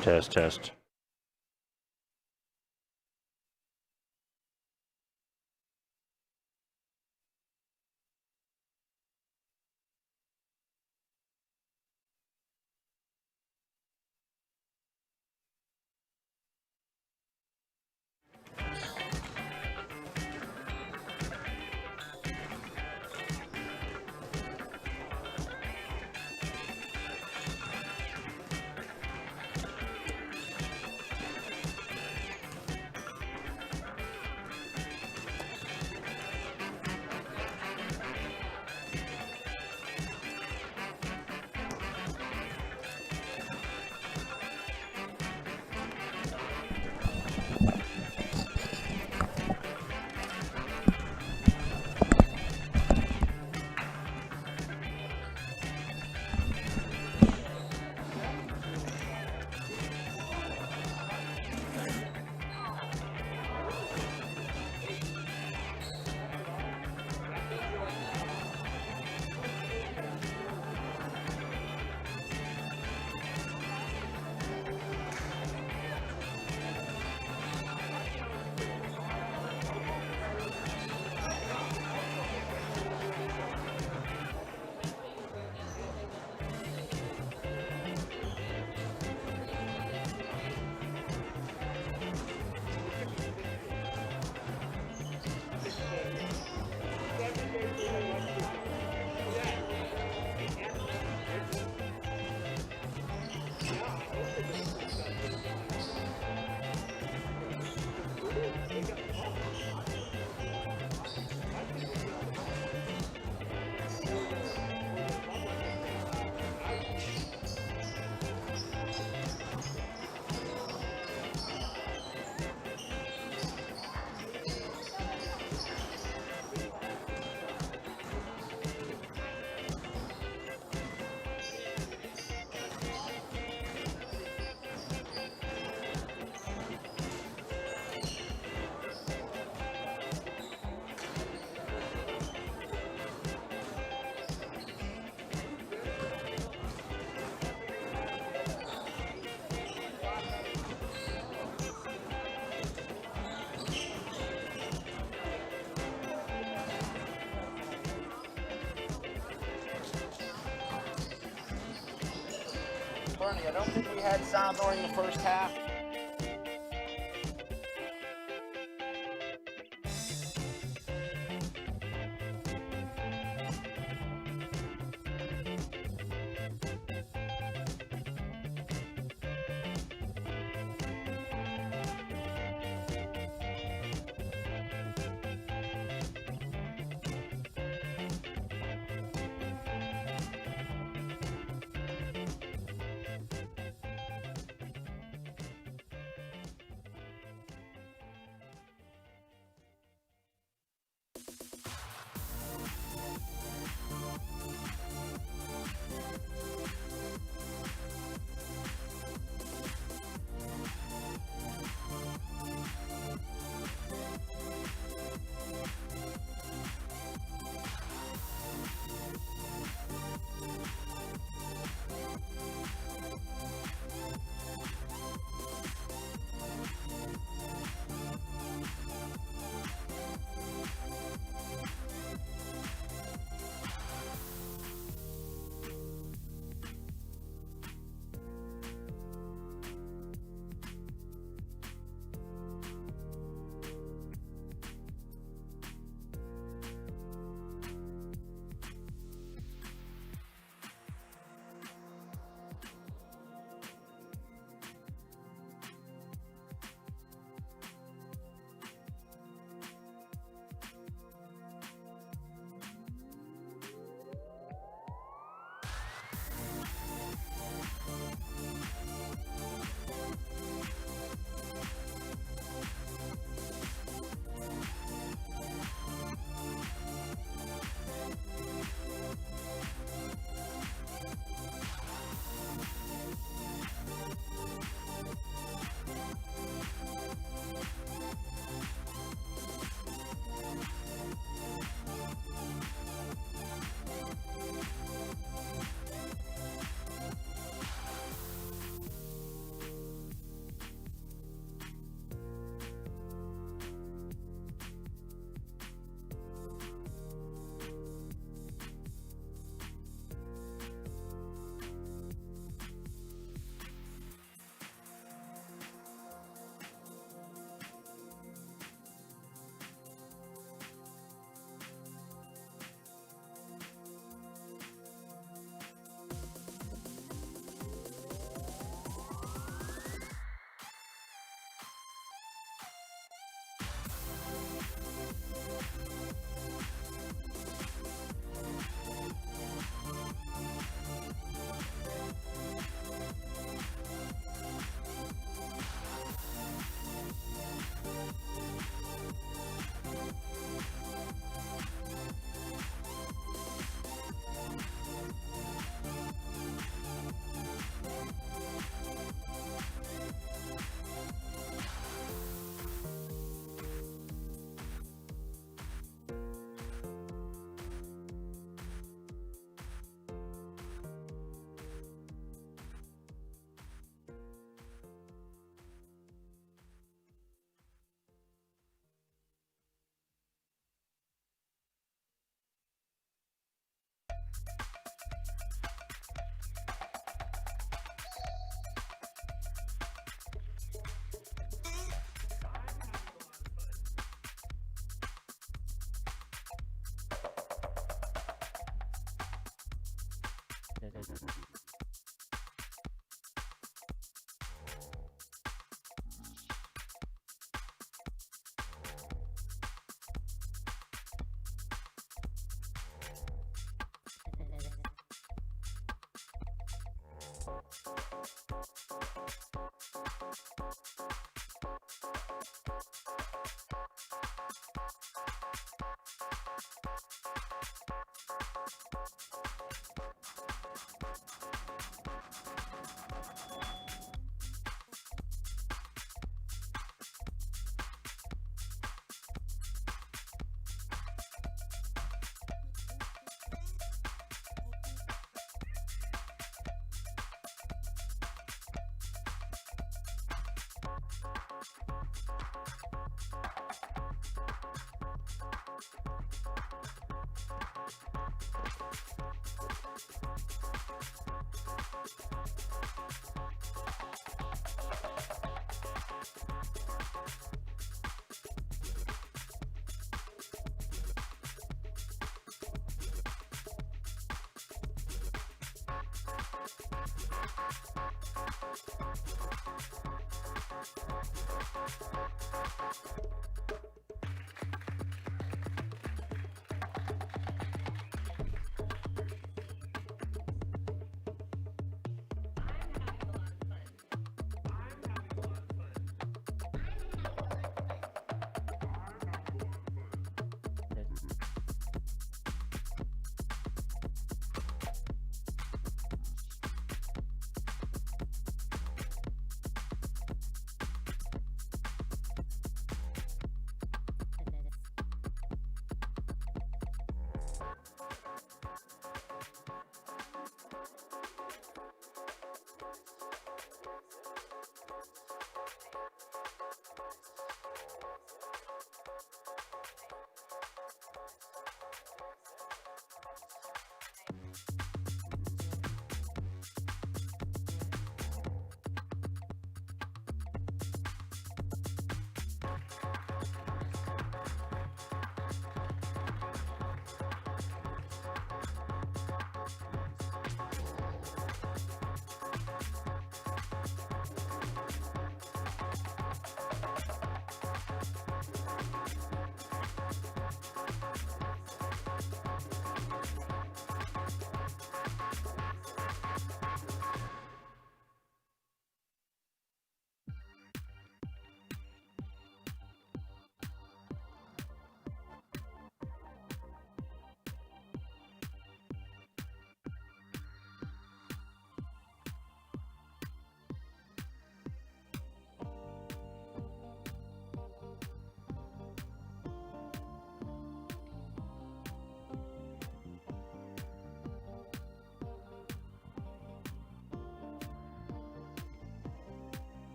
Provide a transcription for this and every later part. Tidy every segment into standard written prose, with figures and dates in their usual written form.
Test, test. Bernie, I don't think we had sound during the first half.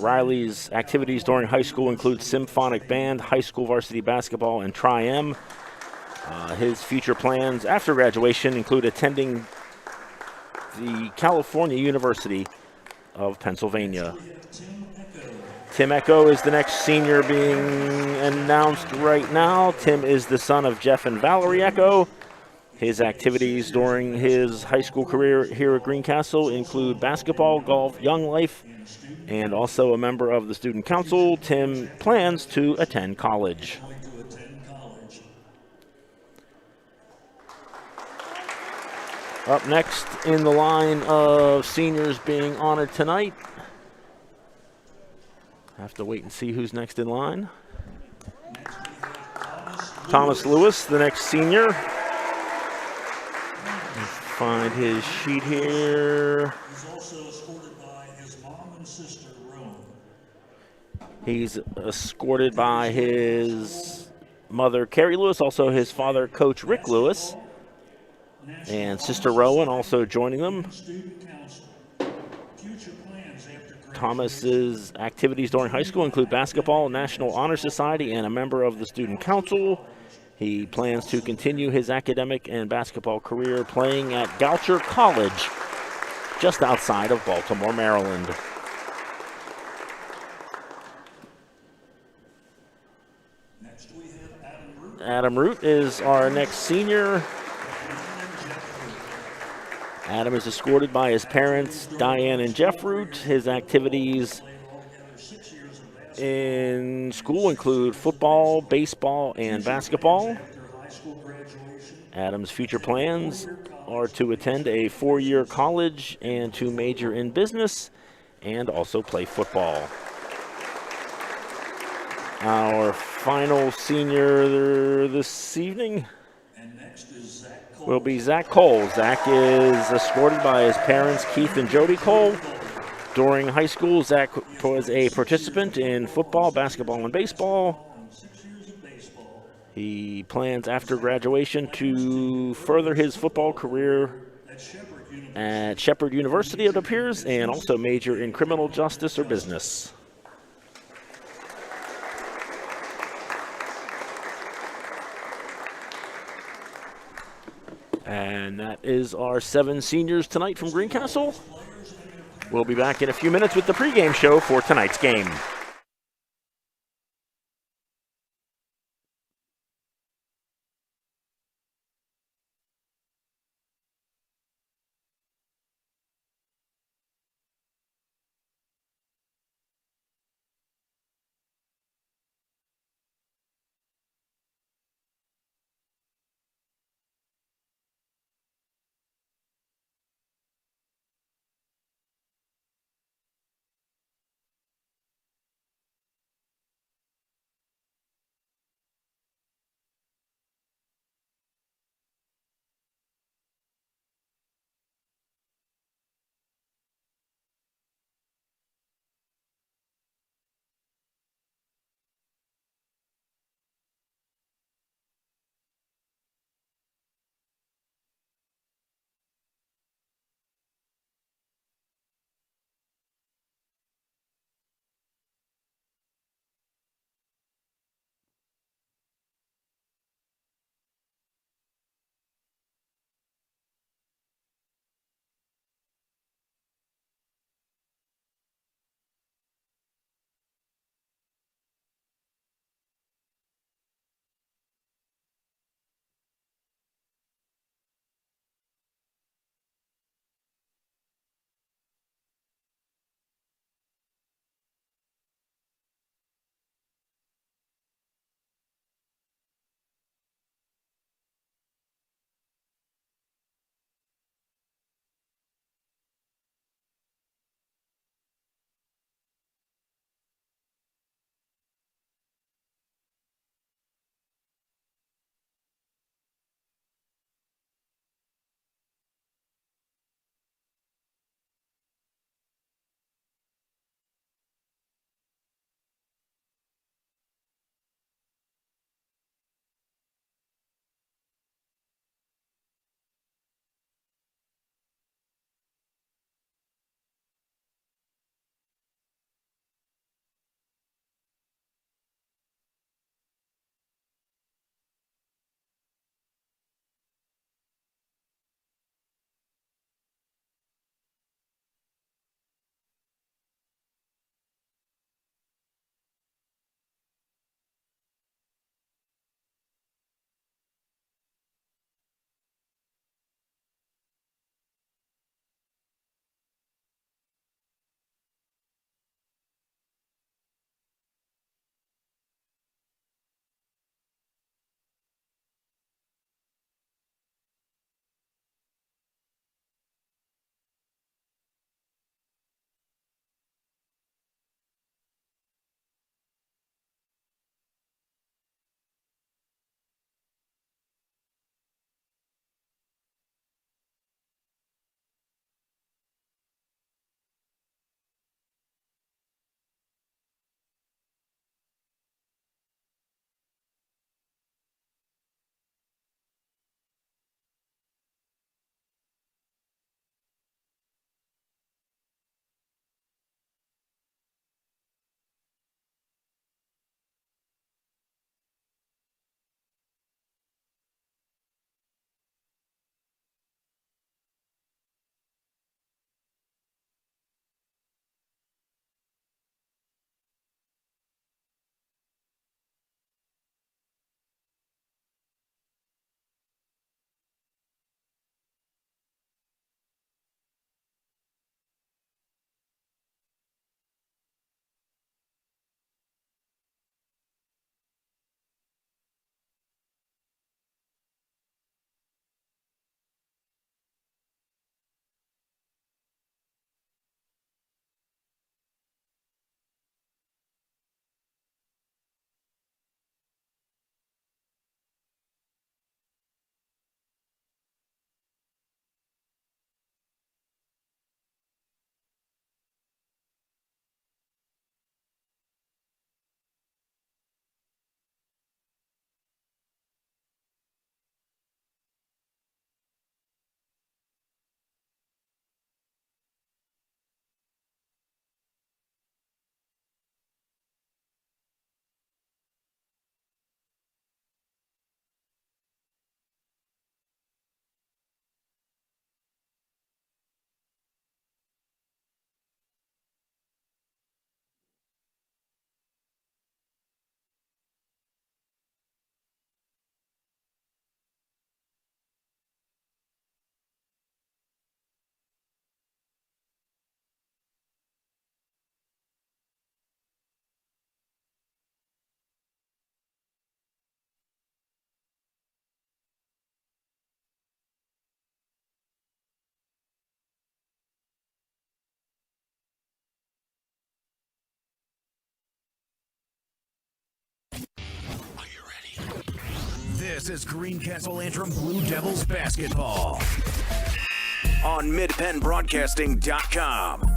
Riley's activities during high school include symphonic band, high school varsity basketball, and Tri-M. His future plans after graduation include attending the California University of Pennsylvania. Tim Echo is the next senior being announced right now. Tim is the son of Jeff and Valerie Echo. His activities during his high school career here at Greencastle include basketball, golf, young life, and also a member of the student council. Tim plans to attend college. Up next in the line of seniors being honored tonight. Have to wait and see who's next in line. Thomas Lewis, the next senior. Find his sheet here. He's also escorted by his mom and sister, Rome. He's escorted by his mother, Carrie Lewis, also his father, Coach Rick Lewis, and Sister Rowan also joining them. Thomas's activities during high school include basketball, National Honor Society, and a member of the student council. He plans to continue his academic and basketball career playing at Goucher College, just outside of Baltimore, Maryland. Next we have Adam Root. Adam Root is our next senior. Adam is escorted by his parents, Diane and Jeff Root. His activities in school include football, baseball, and basketball. Adam's future plans are to attend a 4-year college and to major in business and also play football. Our final senior this evening will be Zach Cole. Zach is escorted by his parents, Keith and Jody Cole. During high school, Zach was a participant in football, basketball, and baseball. He plans after graduation to further his football career at Shepherd University, it appears, and also major in criminal justice or business. And that is our 7 seniors tonight from Greencastle. We'll be back in a few minutes with the pregame show for tonight's game. This is Greencastle Antrim Blue Devils basketball on MidPennBroadcasting.com.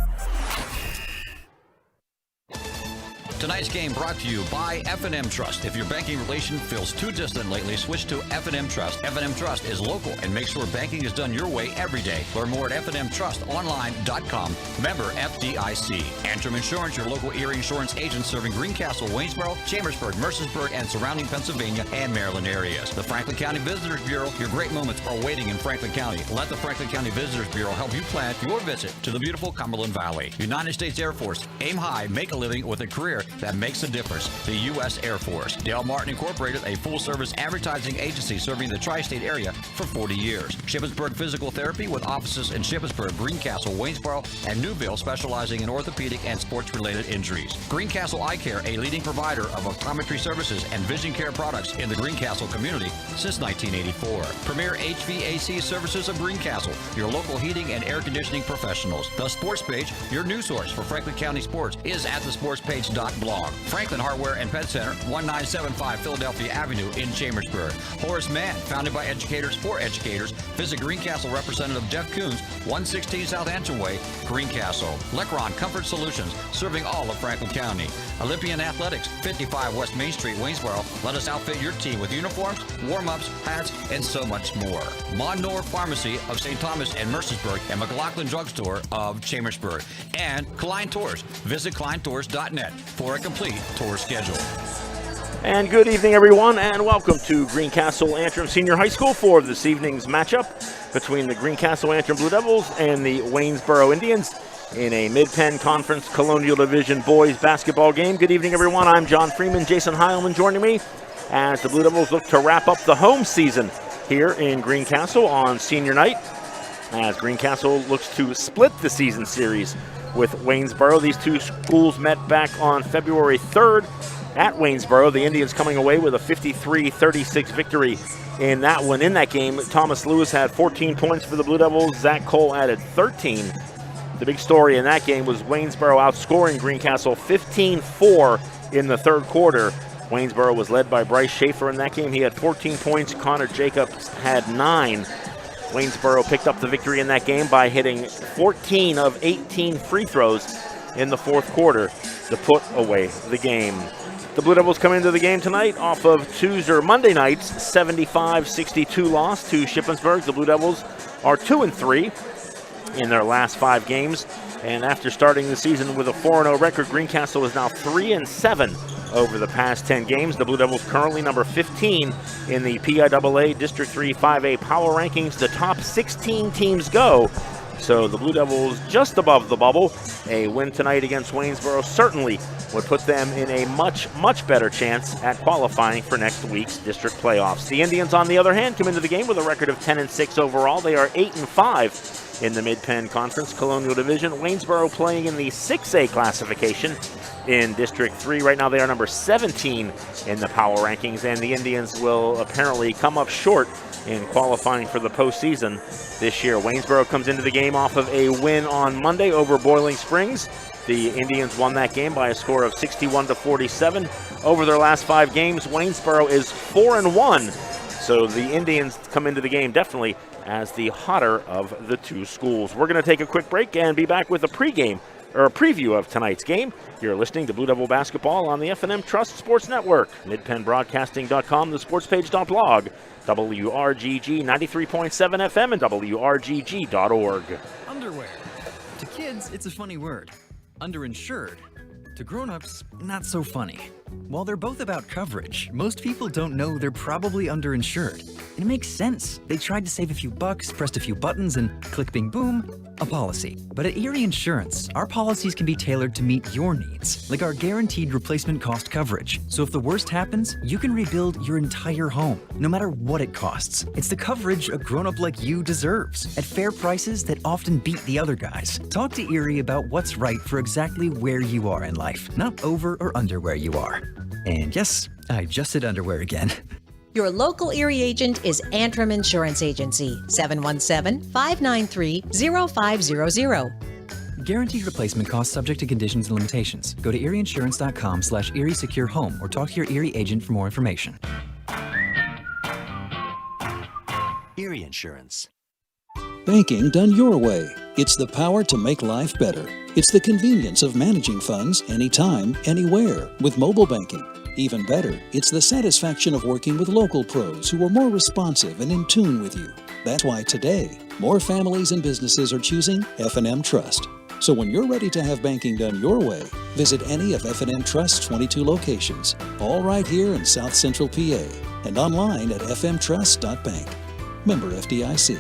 Tonight's game brought to you by F&M Trust. If your banking relation feels too distant lately, switch to F&M Trust. F&M Trust is local and makes sure banking is done your way every day. Learn more at fnmtrustonline.com. Member FDIC. Antrim Insurance, your local Erie insurance agent serving Greencastle, Waynesboro, Chambersburg, Mercersburg, and surrounding Pennsylvania and Maryland areas. The Franklin County Visitors Bureau, your great moments are waiting in Franklin County. Let the Franklin County Visitors Bureau help you plan your visit to the beautiful Cumberland Valley. United States Air Force. Aim high, make a living with a career that makes a difference. The U.S. Air Force. Dale Martin Incorporated, a full-service advertising agency serving the tri-state area for 40 years. Shippensburg Physical Therapy with offices in Shippensburg, Greencastle, Waynesboro, and Newville, specializing in orthopedic and sports-related injuries. Greencastle Eye Care, a leading provider of optometry services and vision care products in the Greencastle community since 1984. Premier HVAC Services of Greencastle, your local heating and air conditioning professionals. The Sports Page, your news source for Franklin County sports, is at thesportspage.blog. Franklin Hardware and Pet Center, 1975 Philadelphia Avenue in Chambersburg. Horace Mann, founded by educators for educators. Visit Greencastle Representative Jeff Coons, 116 South Antrim Way, Greencastle. Lecron Comfort Solutions, serving all of Franklin County. Olympian Athletics, 55 West Main Street, Waynesboro. Let us outfit your team with uniforms, warm-ups, hats, and so much more. Monnour Pharmacy of St. Thomas and Mercersburg, and McLaughlin Drugstore of Chambersburg. And Klein Tours. Visit kleintours.net for a complete tour schedule. And good evening, everyone, and welcome to Greencastle Antrim Senior High School for this evening's matchup between the Greencastle Antrim Blue Devils and the Waynesboro Indians in a Mid-Penn Conference Colonial Division boys basketball game. Good evening, everyone. I'm John Freeman. Jason Heilman joining me as the Blue Devils look to wrap up the home season here in Greencastle on senior night, as Greencastle looks to split the season series with Waynesboro. These two schools met back on February 3rd at Waynesboro. The Indians coming away with a 53-36 victory in that one. In that game, Thomas Lewis had 14 points for the Blue Devils. Zach Cole added 13. The big story in that game was Waynesboro outscoring Greencastle 15-4 in the third quarter. Waynesboro was led by Bryce Schaefer in that game. He had 14 points. Connor Jacobs had 9. Waynesboro picked up the victory in that game by hitting 14 of 18 free throws in the fourth quarter to put away the game. The Blue Devils come into the game tonight off of Monday night's 75-62 loss to Shippensburg. The Blue Devils are 2-3 in their last 5 games, and after starting the season with a 4-0 record, Greencastle is now 3-7 over the past 10 games. The Blue Devils currently number 15 in the PIAA District 3 5A power rankings. The top 16 teams go. So the Blue Devils just above the bubble. A win tonight against Waynesboro certainly would put them in a much, much better chance at qualifying for next week's district playoffs. The Indians, on the other hand, come into the game with a record of 10-6 overall. They are 8-5 in the Mid-Penn Conference Colonial Division. Waynesboro playing in the 6A classification in District 3. Right now they are number 17 in the power rankings, and the Indians will apparently come up short in qualifying for the postseason this year. Waynesboro comes into the game off of a win on Monday over Boiling Springs. The Indians won that game by a score of 61-47. Over their last 5 games, Waynesboro is 4-1. So the Indians come into the game definitely as the hotter of the two schools. We're going to take a quick break and be back with a preview of tonight's game. You're listening to Blue Devil Basketball on the F&M Trust Sports Network, MidPennBroadcasting.com, thesportspage.blog, WRGG 93.7 FM, and WRGG.org. Underwear. To kids, it's a funny word. Underinsured. To grown-ups, not so funny. While they're both about coverage, most people don't know they're probably underinsured. And it makes sense. They tried to save a few bucks, pressed a few buttons, and click, bing, boom, a policy. But at Erie Insurance, our policies can be tailored to meet your needs, like our guaranteed replacement cost coverage. So if the worst happens, you can rebuild your entire home, no matter what it costs. It's the coverage a grown-up like you deserves, at fair prices that often beat the other guys. Talk to Erie about what's right for exactly where you are in life, not over or under where you are. And yes, I just said underwear again. Your local Erie agent is Antrim Insurance Agency, 717-593-0500. Guaranteed replacement costs subject to conditions and limitations. Go to erieinsurance.com/Erie Secure Home or talk to your Erie agent for more information. Insurance. Banking done your way. It's the power to make life better. It's the convenience of managing funds anytime, anywhere with mobile banking. Even better, it's the satisfaction of working with local pros who are more responsive and in tune with you. That's why today, more families and businesses are choosing F&M Trust. So when you're ready to have banking done your way, visit any of F&M Trust's 22 locations, all right here in South Central PA, and online at fmtrust.bank. Member FDIC.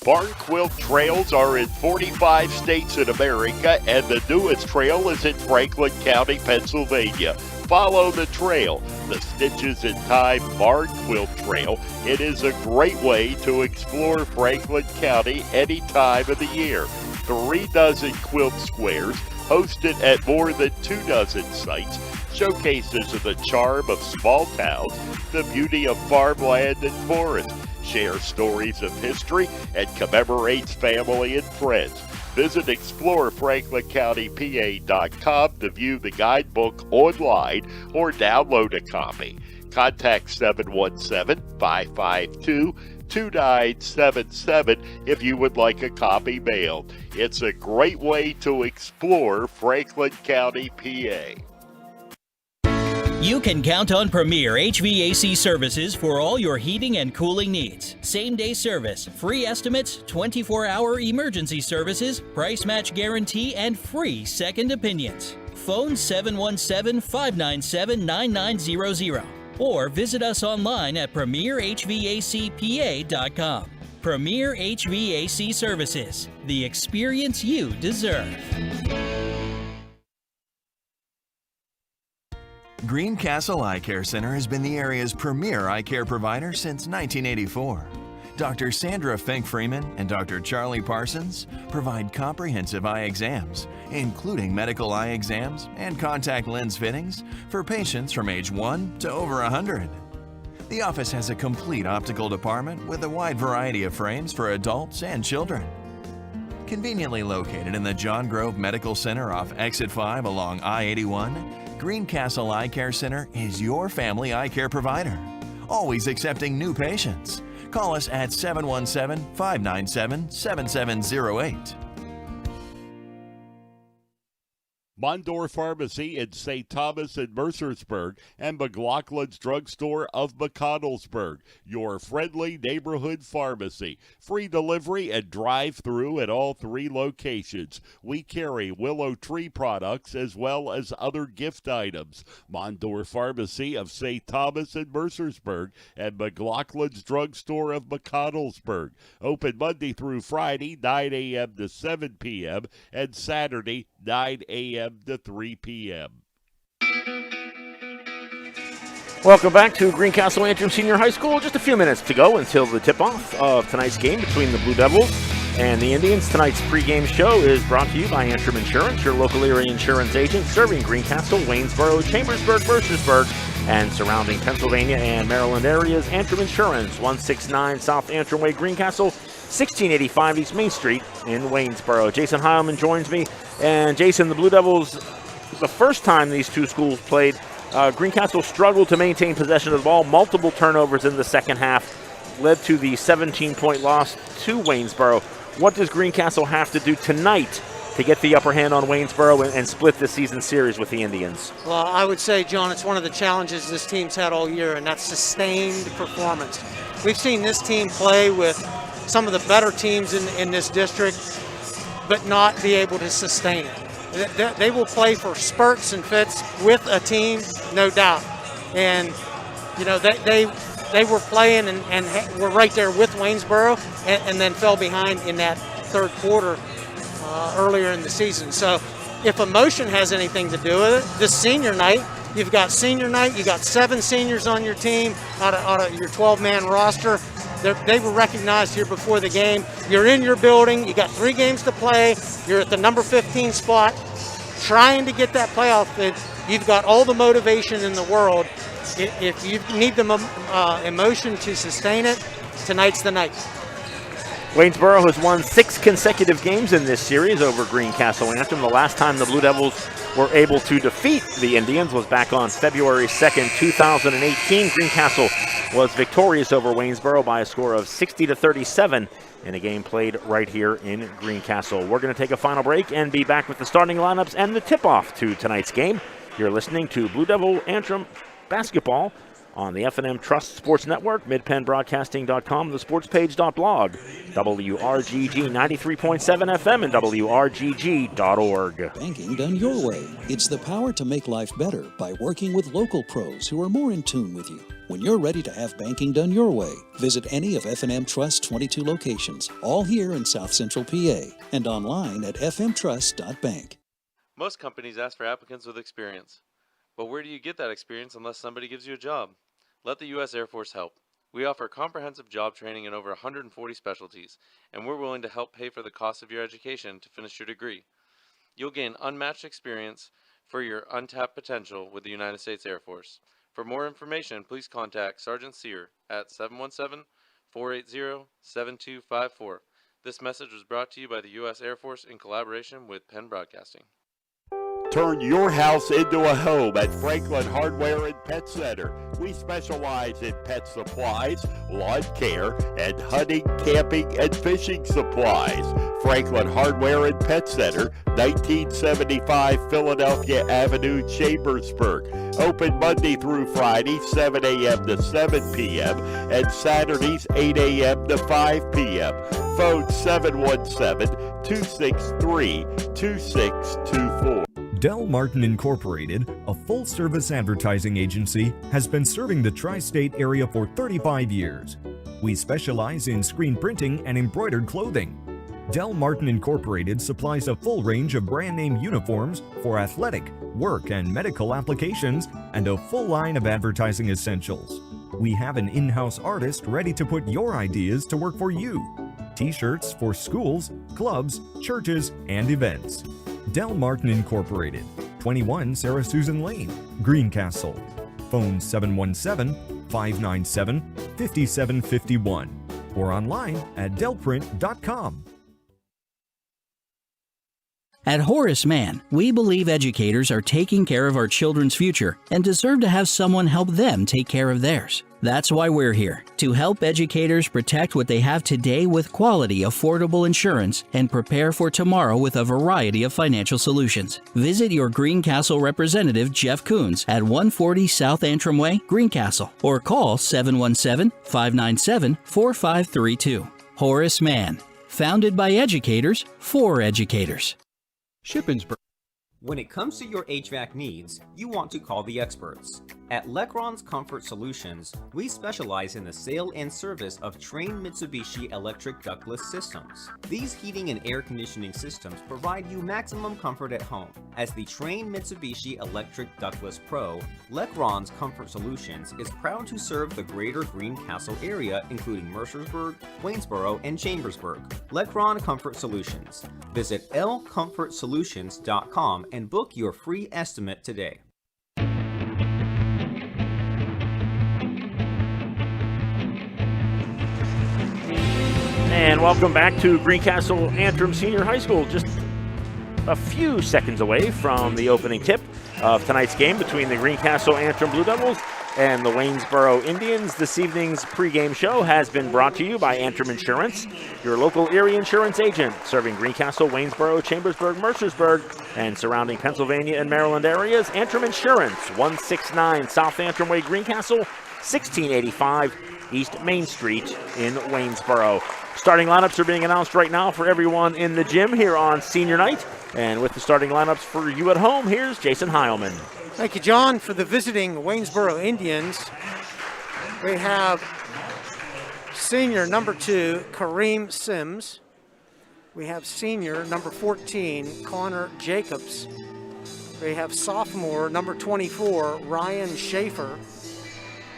Barn Quilt Trails are in 45 states in America, and the newest trail is in Franklin County, Pennsylvania. Follow the trail, the Stitches in Time Barn Quilt Trail. It is a great way to explore Franklin County any time of the year. 3 dozen quilt squares hosted at more than 2 dozen sites, showcases of the charm of small towns, the beauty of farmland and forest, share stories of history, and commemorates family and friends. Visit ExploreFranklinCountyPA.com to view the guidebook online or download a copy. Contact 717-552-2977 if you would like a copy mailed. It's a great way to explore Franklin County, PA. You can count on Premier HVAC Services for all your heating and cooling needs. Same-day service, free estimates, 24-hour emergency services, price match guarantee, and free second opinions. Phone 717-597-9900 or visit us online at premierhvacpa.com. Premier HVAC Services, the experience you deserve. Greencastle Eye Care Center has been the area's premier eye care provider since 1984. Dr. Sandra Fink-Freeman and Dr. Charlie Parsons provide comprehensive eye exams, including medical eye exams and contact lens fittings for patients from age 1 to over 100. The office has a complete optical department with a wide variety of frames for adults and children. Conveniently located in the John Grove Medical Center off Exit 5 along I-81, Greencastle Eye Care Center is your family eye care provider, always accepting new patients. Call us at 717-597-7708. Mondor Pharmacy in St. Thomas and Mercersburg, and McLaughlin's Drugstore of McConnellsburg, your friendly neighborhood pharmacy. Free delivery and drive-through at all 3 locations. We carry Willow Tree products as well as other gift items. Mondor Pharmacy of St. Thomas and Mercersburg, and McLaughlin's Drugstore of McConnellsburg. Open Monday through Friday, 9 a.m. to 7 p.m., and Saturday, 9 a.m. to 3 p.m. Welcome back to Greencastle Antrim Senior High School. Just a few minutes to go until the tip-off of tonight's game between the Blue Devils and the Indians. Tonight's pregame show is brought to you by Antrim Insurance, your local area insurance agent serving Greencastle, Waynesboro, Chambersburg, Mercersburg, and surrounding Pennsylvania and Maryland areas. Antrim Insurance, 169 South Antrim Way, Greencastle, 1685 East Main Street in Waynesboro. Jason Heilman joins me. And Jason, the Blue Devils, the first time these two schools played, Greencastle struggled to maintain possession of the ball. Multiple turnovers in the second half led to the 17-point loss to Waynesboro. What does Greencastle have to do tonight to get the upper hand on Waynesboro and split this season series with the Indians? Well, I would say, John, it's one of the challenges this team's had all year, and that's sustained performance. We've seen this team play with some of the better teams in this district, but not be able to sustain it. They will play for spurts and fits with a team, no doubt. And, you know, they were playing and were right there with Waynesboro and then fell behind in that third quarter earlier in the season. So if emotion has anything to do with it, this senior night, you've got senior night, you got 7 seniors on your team out of your 12-man roster. They were recognized here before the game. You're in your building. You got 3 games to play. You're at the number 15 spot, trying to get that playoff bid. You've got all the motivation in the world. If you need the emotion to sustain it, tonight's the night. Waynesboro has won 6 consecutive games in this series over Greencastle Antrim. The last time the Blue Devils were able to defeat the Indians was back on February 2nd, 2018. Greencastle was victorious over Waynesboro by a score of 60-37 in a game played right here in Greencastle. We're going to take a final break and be back with the starting lineups and the tip-off to tonight's game. You're listening to Blue Devil Antrim basketball on the F&M Trust Sports Network, midpennbroadcasting.com, thesportspage.blog, WRGG 93.7 FM, and WRGG.org. Banking done your way. It's the power to make life better by working with local pros who are more in tune with you. When you're ready to have banking done your way, visit any of F&M Trust's 22 locations, all here in South Central PA, and online at fmtrust.bank. Most companies ask for applicants with experience. But where do you get that experience unless somebody gives you a job? Let the U.S. Air Force help. We offer comprehensive job training in over 140 specialties, and we're willing to help pay for the cost of your education to finish your degree. You'll gain unmatched experience for your untapped potential with the United States Air Force. For more information, please contact Sergeant Sear at 717-480-7254. This message was brought to you by the U.S. Air Force in collaboration with Penn Broadcasting. Turn your house into a home at Franklin Hardware and Pet Center. We specialize in pet supplies, lawn care, and hunting, camping, and fishing supplies. Franklin Hardware and Pet Center, 1975 Philadelphia Avenue, Chambersburg. Open Monday through Friday, 7 a.m. to 7 p.m. and Saturdays, 8 a.m. to 5 p.m. Phone 717-263-2624. Del Martin Incorporated, a full-service advertising agency, has been serving the tri-state area for 35 years. We specialize in screen printing and embroidered clothing. Del Martin Incorporated supplies a full range of brand-name uniforms for athletic, work, and medical applications, and a full line of advertising essentials. We have an in-house artist ready to put your ideas to work for you. T-shirts for schools, clubs, churches, and events. Del Martin Incorporated, 21 Sarah Susan Lane, Greencastle. Phone 717-597-5751 or online at delprint.com. At Horace Mann, we believe educators are taking care of our children's future and deserve to have someone help them take care of theirs. That's why we're here, to help educators protect what they have today with quality, affordable insurance and prepare for tomorrow with a variety of financial solutions. Visit your Greencastle representative, Jeff Coons, at 140 South Antrim Way, Greencastle, or call 717-597-4532. Horace Mann, founded by educators for educators. Shippensburg. When it comes to your HVAC needs, you want to call the experts. At Lecron's Comfort Solutions, we specialize in the sale and service of Trane Mitsubishi electric ductless systems. These heating and air conditioning systems provide you maximum comfort at home. As the Trane Mitsubishi Electric Ductless Pro, Lecron's Comfort Solutions is proud to serve the greater Greencastle area, including Mercersburg, Waynesboro, and Chambersburg. Lecron Comfort Solutions. Visit lcomfortsolutions.com and book your free estimate today. And welcome back to Greencastle Antrim Senior High School. Just a few seconds away from the opening tip of tonight's game between the Greencastle Antrim Blue Devils and the Waynesboro Indians. This evening's pregame show has been brought to you by Antrim Insurance, your local Erie insurance agent, serving Greencastle, Waynesboro, Chambersburg, Mercersburg, and surrounding Pennsylvania and Maryland areas. Antrim Insurance, 169 South Antrim Way, Greencastle, 1685 East Main Street in Waynesboro. Starting lineups are being announced right now for everyone in the gym here on senior night. And with the starting lineups for you at home, here's Jason Heilman. Thank you, John. For the visiting Waynesboro Indians, we have senior number 2, Kareem Sims. We have senior number 14, Connor Jacobs. We have sophomore number 24, Ryan Schaefer.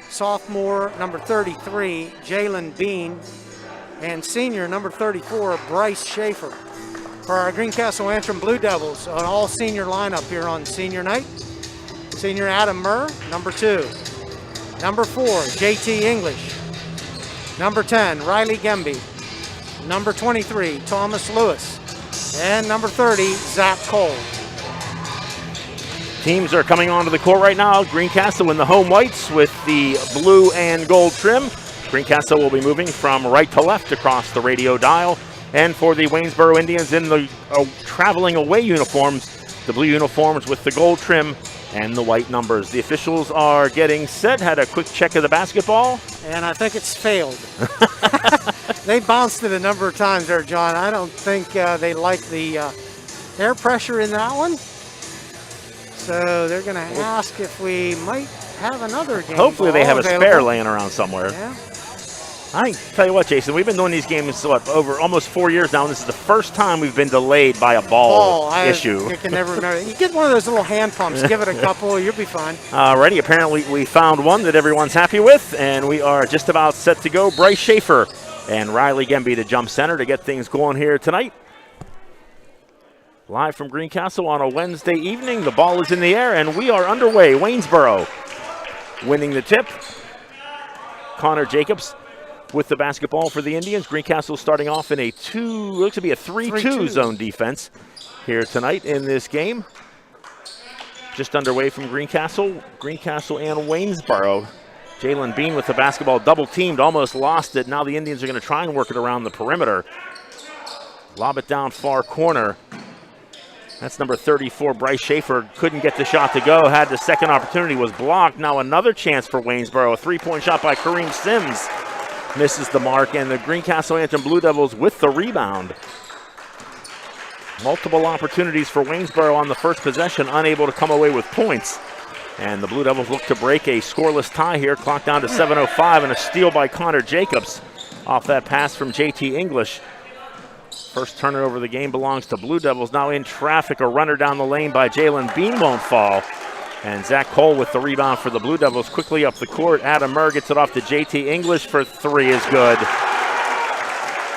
Sophomore number 33, Jalen Bean. And senior number 34, Bryce Schaefer. For our Greencastle Antrim Blue Devils, an all-senior lineup here on senior night. Senior Adam Murr, number 2. Number 4, JT English. Number 10, Riley Gemby. number 23, Thomas Lewis, and number 30, Zach Cole. Teams are coming onto the court right now. Greencastle in the home whites with the blue and gold trim. Greencastle will be moving from right to left across the radio dial. And for the Waynesboro Indians in the traveling away uniforms, the blue uniforms with the gold trim and the white numbers. The officials are getting set, had a quick check of the basketball. And I think it's failed. They bounced it a number of times there, John. I don't think they like the air pressure in that one. So they're going to ask if we might have another game. Hopefully they have a available. spare laying around somewhere. Yeah. I tell you what, Jason, we've been doing these games over almost 4 years now, and this is the first time we've been delayed by a ball issue. I can never remember. You get one of those little hand pumps, give it a couple, you'll be fine. Alrighty, apparently we found one that everyone's happy with, and we are just about set to go. Bryce Schaefer and Riley Gemby to jump center to get things going here tonight. Live from Greencastle on a Wednesday evening. The ball is in the air, and we are underway. Waynesboro winning the tip. Connor Jacobs with the basketball for the Indians. Greencastle starting off in a 3-2 zone defense here tonight in this game. Just underway from Greencastle and Waynesboro. Jalen Bean with the basketball double teamed, almost lost it. Now the Indians are going to try and work it around the perimeter. Lob it down far corner. That's number 34, Bryce Schaefer. Couldn't get the shot to go. Had the second opportunity, was blocked. Now another chance for Waynesboro. A three-point shot by Kareem Sims. Misses the mark, and the Greencastle Antrim Blue Devils with the rebound. Multiple opportunities for Waynesboro on the first possession, unable to come away with points. And the Blue Devils look to break a scoreless tie here. Clock down to 7:05, and a steal by Connor Jacobs off that pass from JT English. First turnover of the game belongs to Blue Devils. Now in traffic, a runner down the lane by Jalen Bean won't fall. And Zach Cole with the rebound for the Blue Devils. Quickly up the court. Adam Murr gets it off to JT English for three is good.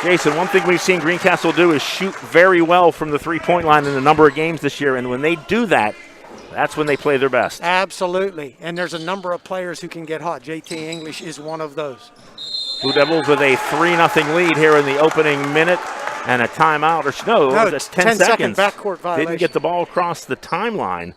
Jason, one thing we've seen Greencastle do is shoot very well from the three-point line in a number of games this year. And when they do that, that's when they play their best. Absolutely. And there's a number of players who can get hot. JT English is one of those. Blue Devils with a 3-0 lead here in the opening minute. And a timeout, or no, that's 10 seconds. Backcourt violation. Didn't get the ball across the timeline.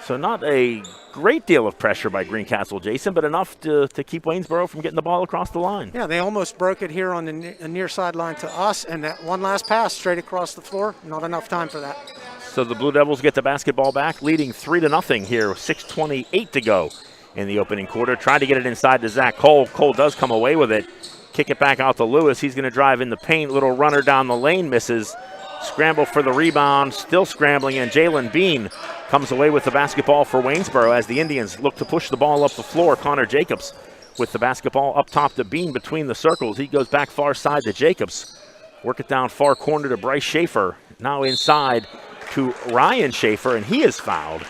So not a great deal of pressure by Greencastle, Jason, but enough to keep Waynesboro from getting the ball across the line. Yeah, they almost broke it here on the near sideline to us, and that one last pass straight across the floor, not enough time for that. So the Blue Devils get the basketball back, leading 3-0 here, 6:28 to go in the opening quarter. Tried to get it inside to Zach Cole. Cole does come away with it. Kick it back out to Lewis. He's going to drive in the paint. Little runner down the lane, misses. Scramble for the rebound, still scrambling, and Jalen Bean comes away with the basketball for Waynesboro as the Indians look to push the ball up the floor. Connor Jacobs with the basketball up top to Bean between the circles. He goes back far side to Jacobs. Work it down far corner to Bryce Schaefer. Now inside to Ryan Schaefer, and he is fouled.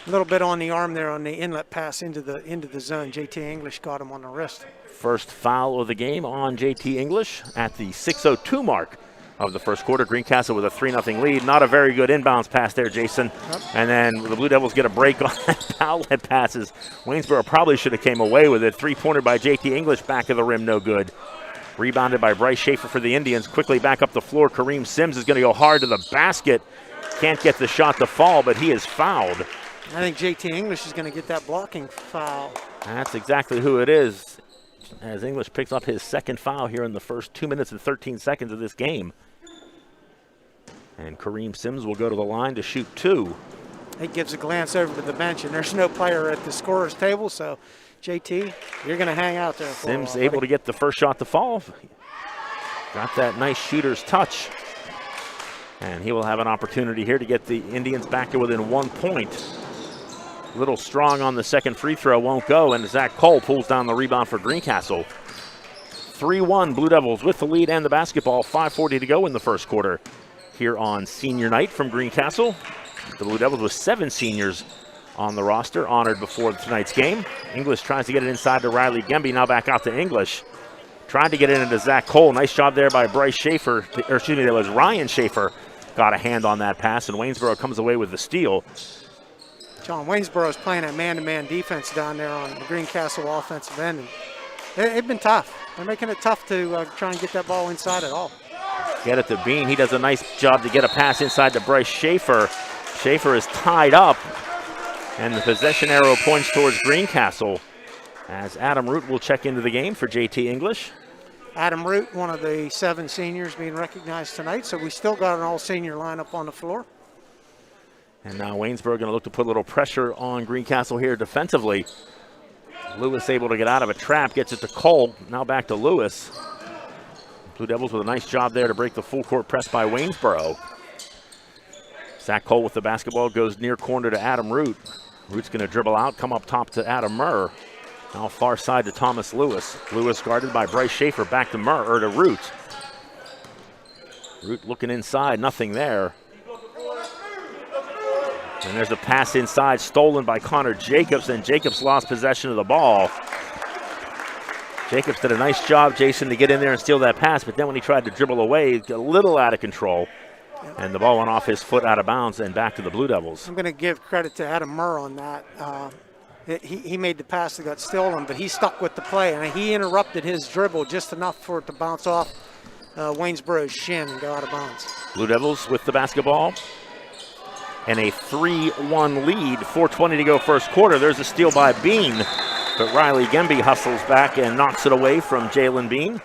A little bit on the arm there on the inlet pass into the zone. JT English got him on the wrist. First foul of the game on JT English at the 6:02 mark of the first quarter. Greencastle with a 3-0 lead. Not a very good inbounds pass there, Jason. Yep. And then the Blue Devils get a break on outlet passes. Waynesboro probably should have came away with it. Three-pointer by JT English, back of the rim, no good. Rebounded by Bryce Schaefer for the Indians. Quickly back up the floor. Kareem Sims is going to go hard to the basket. Can't get the shot to fall, but he is fouled. I think JT English is going to get that blocking foul. That's exactly who it is, as English picks up his second foul here in the first 2 minutes and 13 seconds of this game. And Kareem Sims will go to the line to shoot two. He gives a glance over to the bench, and there's no player at the scorer's table, so JT, you're going to hang out there for Sims a while, able to get the first shot to fall. Got that nice shooter's touch. And he will have an opportunity here to get the Indians back to within 1 point. Little strong on the second free throw, won't go, and Zach Cole pulls down the rebound for Greencastle. 3-1 Blue Devils with the lead and the basketball. 5:40 to go in the first quarter here on senior night from Greencastle. The Blue Devils with 7 seniors on the roster, honored before tonight's game. English tries to get it inside to Riley Gemby, now back out to English. Tried to get it into Zach Cole. Nice job there by Bryce Schaefer, or excuse me, that was Ryan Schaefer. Got a hand on that pass, and Waynesboro comes away with the steal. John, Waynesboro is playing a man-to-man defense down there on the Greencastle offensive end. And they've been tough. They're making it tough to try and get that ball inside at all. Get it to Bean. He does a nice job to get a pass inside to Bryce Schaefer. Schaefer is tied up, and the possession arrow points towards Greencastle as Adam Root will check into the game for JT English. Adam Root, one of the 7 seniors being recognized tonight, so we still got an all-senior lineup on the floor. And now Waynesboro going to look to put a little pressure on Greencastle here defensively. Lewis able to get out of a trap, gets it to Cole. Now back to Lewis. Blue Devils with a nice job there to break the full court press by Waynesboro. Zach Cole with the basketball, goes near corner to Adam Root. Root's going to dribble out, come up top to Adam Murr. Now far side to Thomas Lewis. Lewis guarded by Bryce Schaefer, back to Murr, or to Root. Root looking inside, nothing there. And there's a pass inside, stolen by Connor Jacobs, and Jacobs lost possession of the ball. Jacobs did a nice job, Jason, to get in there and steal that pass, but then when he tried to dribble away, he got a little out of control. And the ball went off his foot out of bounds and back to the Blue Devils. I'm going to give credit to Adam Murr on that. He made the pass that got stolen, but he stuck with the play, and he interrupted his dribble just enough for it to bounce off Waynesboro's shin and go out of bounds. Blue Devils with the basketball. And a 3-1 lead, 4:20 to go first quarter. There's a steal by Bean, but Riley Gemby hustles back and knocks it away from Jalen Bean.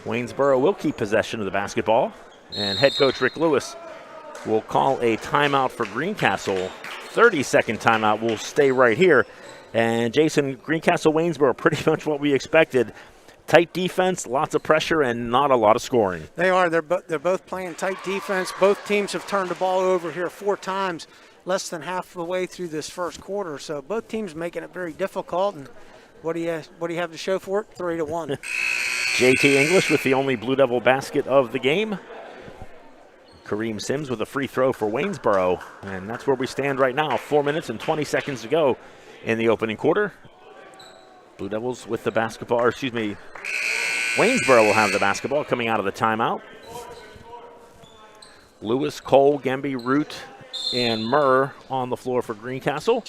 Waynesboro will keep possession of the basketball, and head coach Rick Lewis will call a timeout for Greencastle. 30-second timeout. Will stay right here. And Jason, Greencastle Waynesboro, pretty much what we expected. Tight defense, lots of pressure, and not a lot of scoring. They are. They're both playing tight defense. Both teams have turned the ball over here 4 times, less than half the way through this first quarter. So both teams making it very difficult. And what do you have to show for it? 3-1. JT English with the only Blue Devil basket of the game. Kareem Sims with a free throw for Waynesboro. And that's where we stand right now. 4 minutes and 20 seconds to go in the opening quarter. Blue Devils with the basketball, or excuse me, Waynesboro will have the basketball coming out of the timeout. Lewis, Cole, Gemby, Root, and Murr on the floor for Greencastle.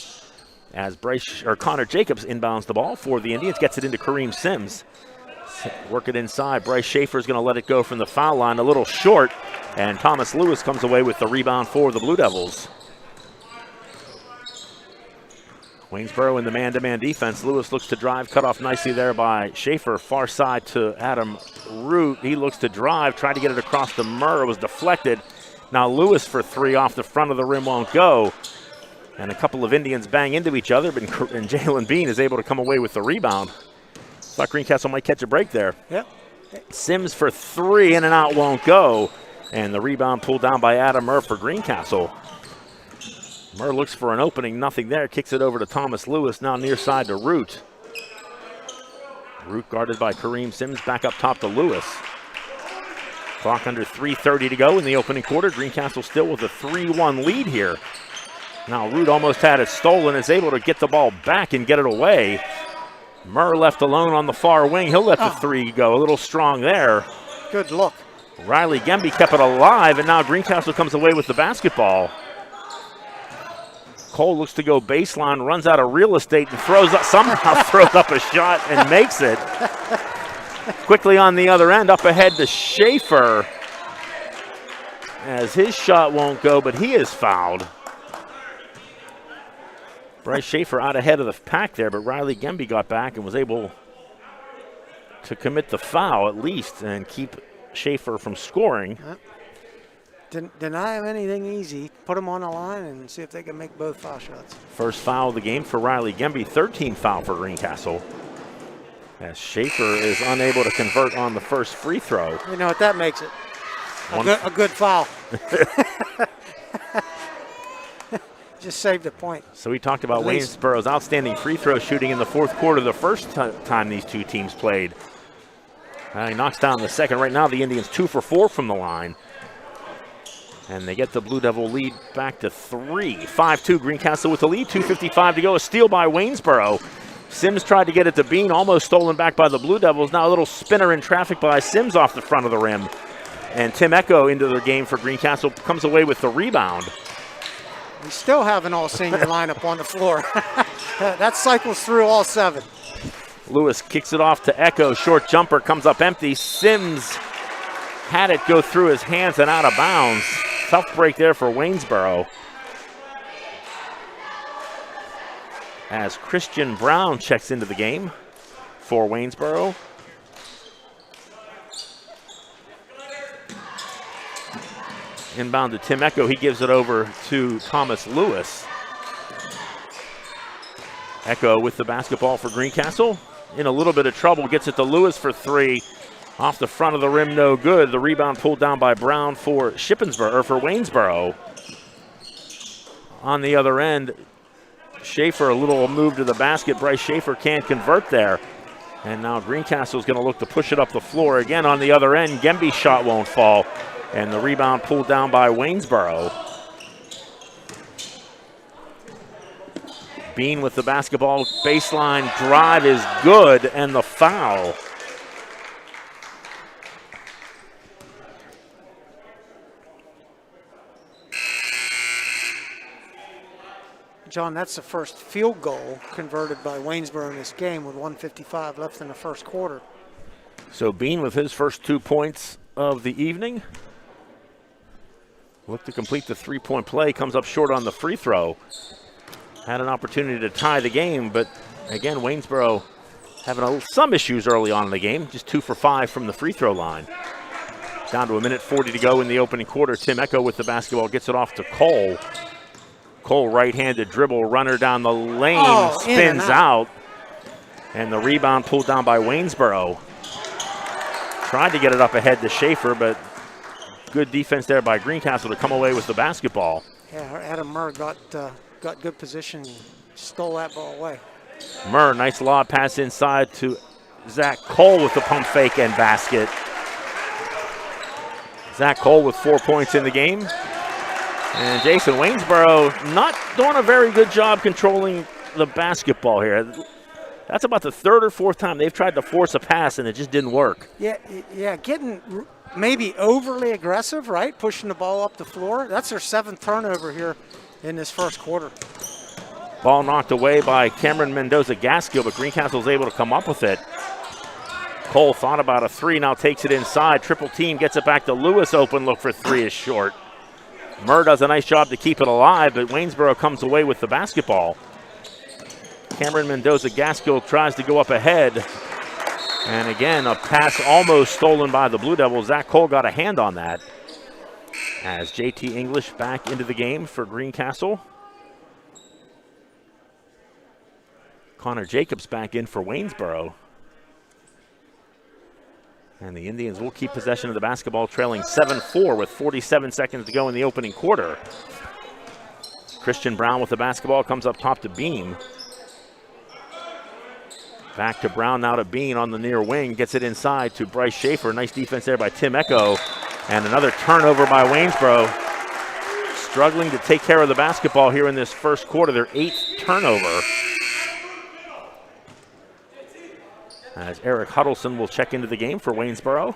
As Connor Jacobs inbounds the ball for the Indians, gets it into Kareem Sims. Work it inside. Bryce Schaefer is going to let it go from the foul line, a little short, and Thomas Lewis comes away with the rebound for the Blue Devils. Waynesboro in the man-to-man defense. Lewis looks to drive, cut off nicely there by Schaefer. Far side to Adam Root. He looks to drive, tried to get it across to Murr. It was deflected. Now Lewis for 3 off the front of the rim won't go. And a couple of Indians bang into each other, and Jalen Bean is able to come away with the rebound. Thought Greencastle might catch a break there. Yep. Sims for 3, in and out won't go. And the rebound pulled down by Adam Murr for Greencastle. Murr looks for an opening, nothing there. Kicks it over to Thomas Lewis, now near side to Root. Root guarded by Kareem Sims, back up top to Lewis. Clock under 3:30 to go in the opening quarter. Greencastle still with a 3-1 lead here. Now Root almost had it stolen, is able to get the ball back and get it away. Murr left alone on the far wing. He'll let the 3 go, a little strong there. Good look. Riley Gemby kept it alive, and now Greencastle comes away with the basketball. Cole looks to go baseline, runs out of real estate, and somehow throws up a shot and makes it. Quickly on the other end, up ahead to Schaefer, as his shot won't go, but he is fouled. Bryce Schaefer out ahead of the pack there, but Riley Gemby got back and was able to commit the foul at least and keep Schaefer from scoring. Deny him anything easy. Put him on the line and see if they can make both foul shots. First foul of the game for Riley Gemby, 13th foul for Greencastle. As Schaefer is unable to convert on the first free throw. You know what that makes it? A good foul. Just saved a point. So we talked about Waynesboro's outstanding free throw shooting in the fourth quarter, the first time these two teams played. He knocks down the second. Right now the Indians 2 for 4 from the line. And they get the Blue Devil lead back to 3. 5-2 Greencastle with the lead, 2:55 to go. A steal by Waynesboro. Sims tried to get it to Bean, almost stolen back by the Blue Devils. Now a little spinner in traffic by Sims off the front of the rim. And Tim Echo into the game for Greencastle, comes away with the rebound. We still have an all-senior lineup on the floor. That cycles through all 7. Lewis kicks it off to Echo. Short jumper comes up empty. Sims had it go through his hands and out of bounds. Tough break there for Waynesboro. As Christian Brown checks into the game for Waynesboro. Inbound to Tim Echo. He gives it over to Thomas Lewis. Echo with the basketball for Greencastle. In a little bit of trouble. Gets it to Lewis for three. Off the front of the rim, no good. The rebound pulled down by Brown for Waynesboro. On the other end, Schaefer, a little move to the basket. Bryce Schaefer can't convert there. And now Greencastle's going to look to push it up the floor. Again, on the other end, Gemby's shot won't fall. And the rebound pulled down by Waynesboro. Bean with the basketball. Baseline drive is good, and the foul. John, that's the first field goal converted by Waynesboro in this game with 1:55 left in the first quarter. So Bean with his first 2 points of the evening. Look to complete the three-point play. Comes up short on the free throw. Had an opportunity to tie the game, but again, Waynesboro having some issues early on in the game. Just 2 for 5 from the free throw line. Down to 1:40 to go in the opening quarter. Tim Echo with the basketball gets it off to Cole. Cole right-handed dribble, runner down the lane, spins out. And the rebound pulled down by Waynesboro. Tried to get it up ahead to Schaefer, but good defense there by Greencastle to come away with the basketball. Yeah, Adam Murr got good position, stole that ball away. Murr, nice lob pass inside to Zach Cole with the pump fake and basket. Zach Cole with 4 points in the game. And Jason, Waynesboro not doing a very good job controlling the basketball here. That's about the third or fourth time they've tried to force a pass and it just didn't work. Yeah, getting maybe overly aggressive, right? Pushing the ball up the floor. That's their 7th turnover here in this first quarter. Ball knocked away by Cameron Mendoza-Gaskill, but Greencastle's able to come up with it. Cole thought about a three, now takes it inside. Triple team, gets it back to Lewis. Open look for three is short. Murr does a nice job to keep it alive, but Waynesboro comes away with the basketball. Cameron Mendoza-Gaskill tries to go up ahead. And again, a pass almost stolen by the Blue Devils. Zach Cole got a hand on that. As JT English back into the game for Greencastle. Connor Jacobs back in for Waynesboro. And the Indians will keep possession of the basketball, trailing 7-4 with 47 seconds to go in the opening quarter. Christian Brown with the basketball, comes up top to Beam. Back to Brown, now to Bean on the near wing. Gets it inside to Bryce Schaefer. Nice defense there by Tim Echo. And another turnover by Waynesboro. Struggling to take care of the basketball here in this first quarter. Their 8th turnover. As Eric Huddleston will check into the game for Waynesboro.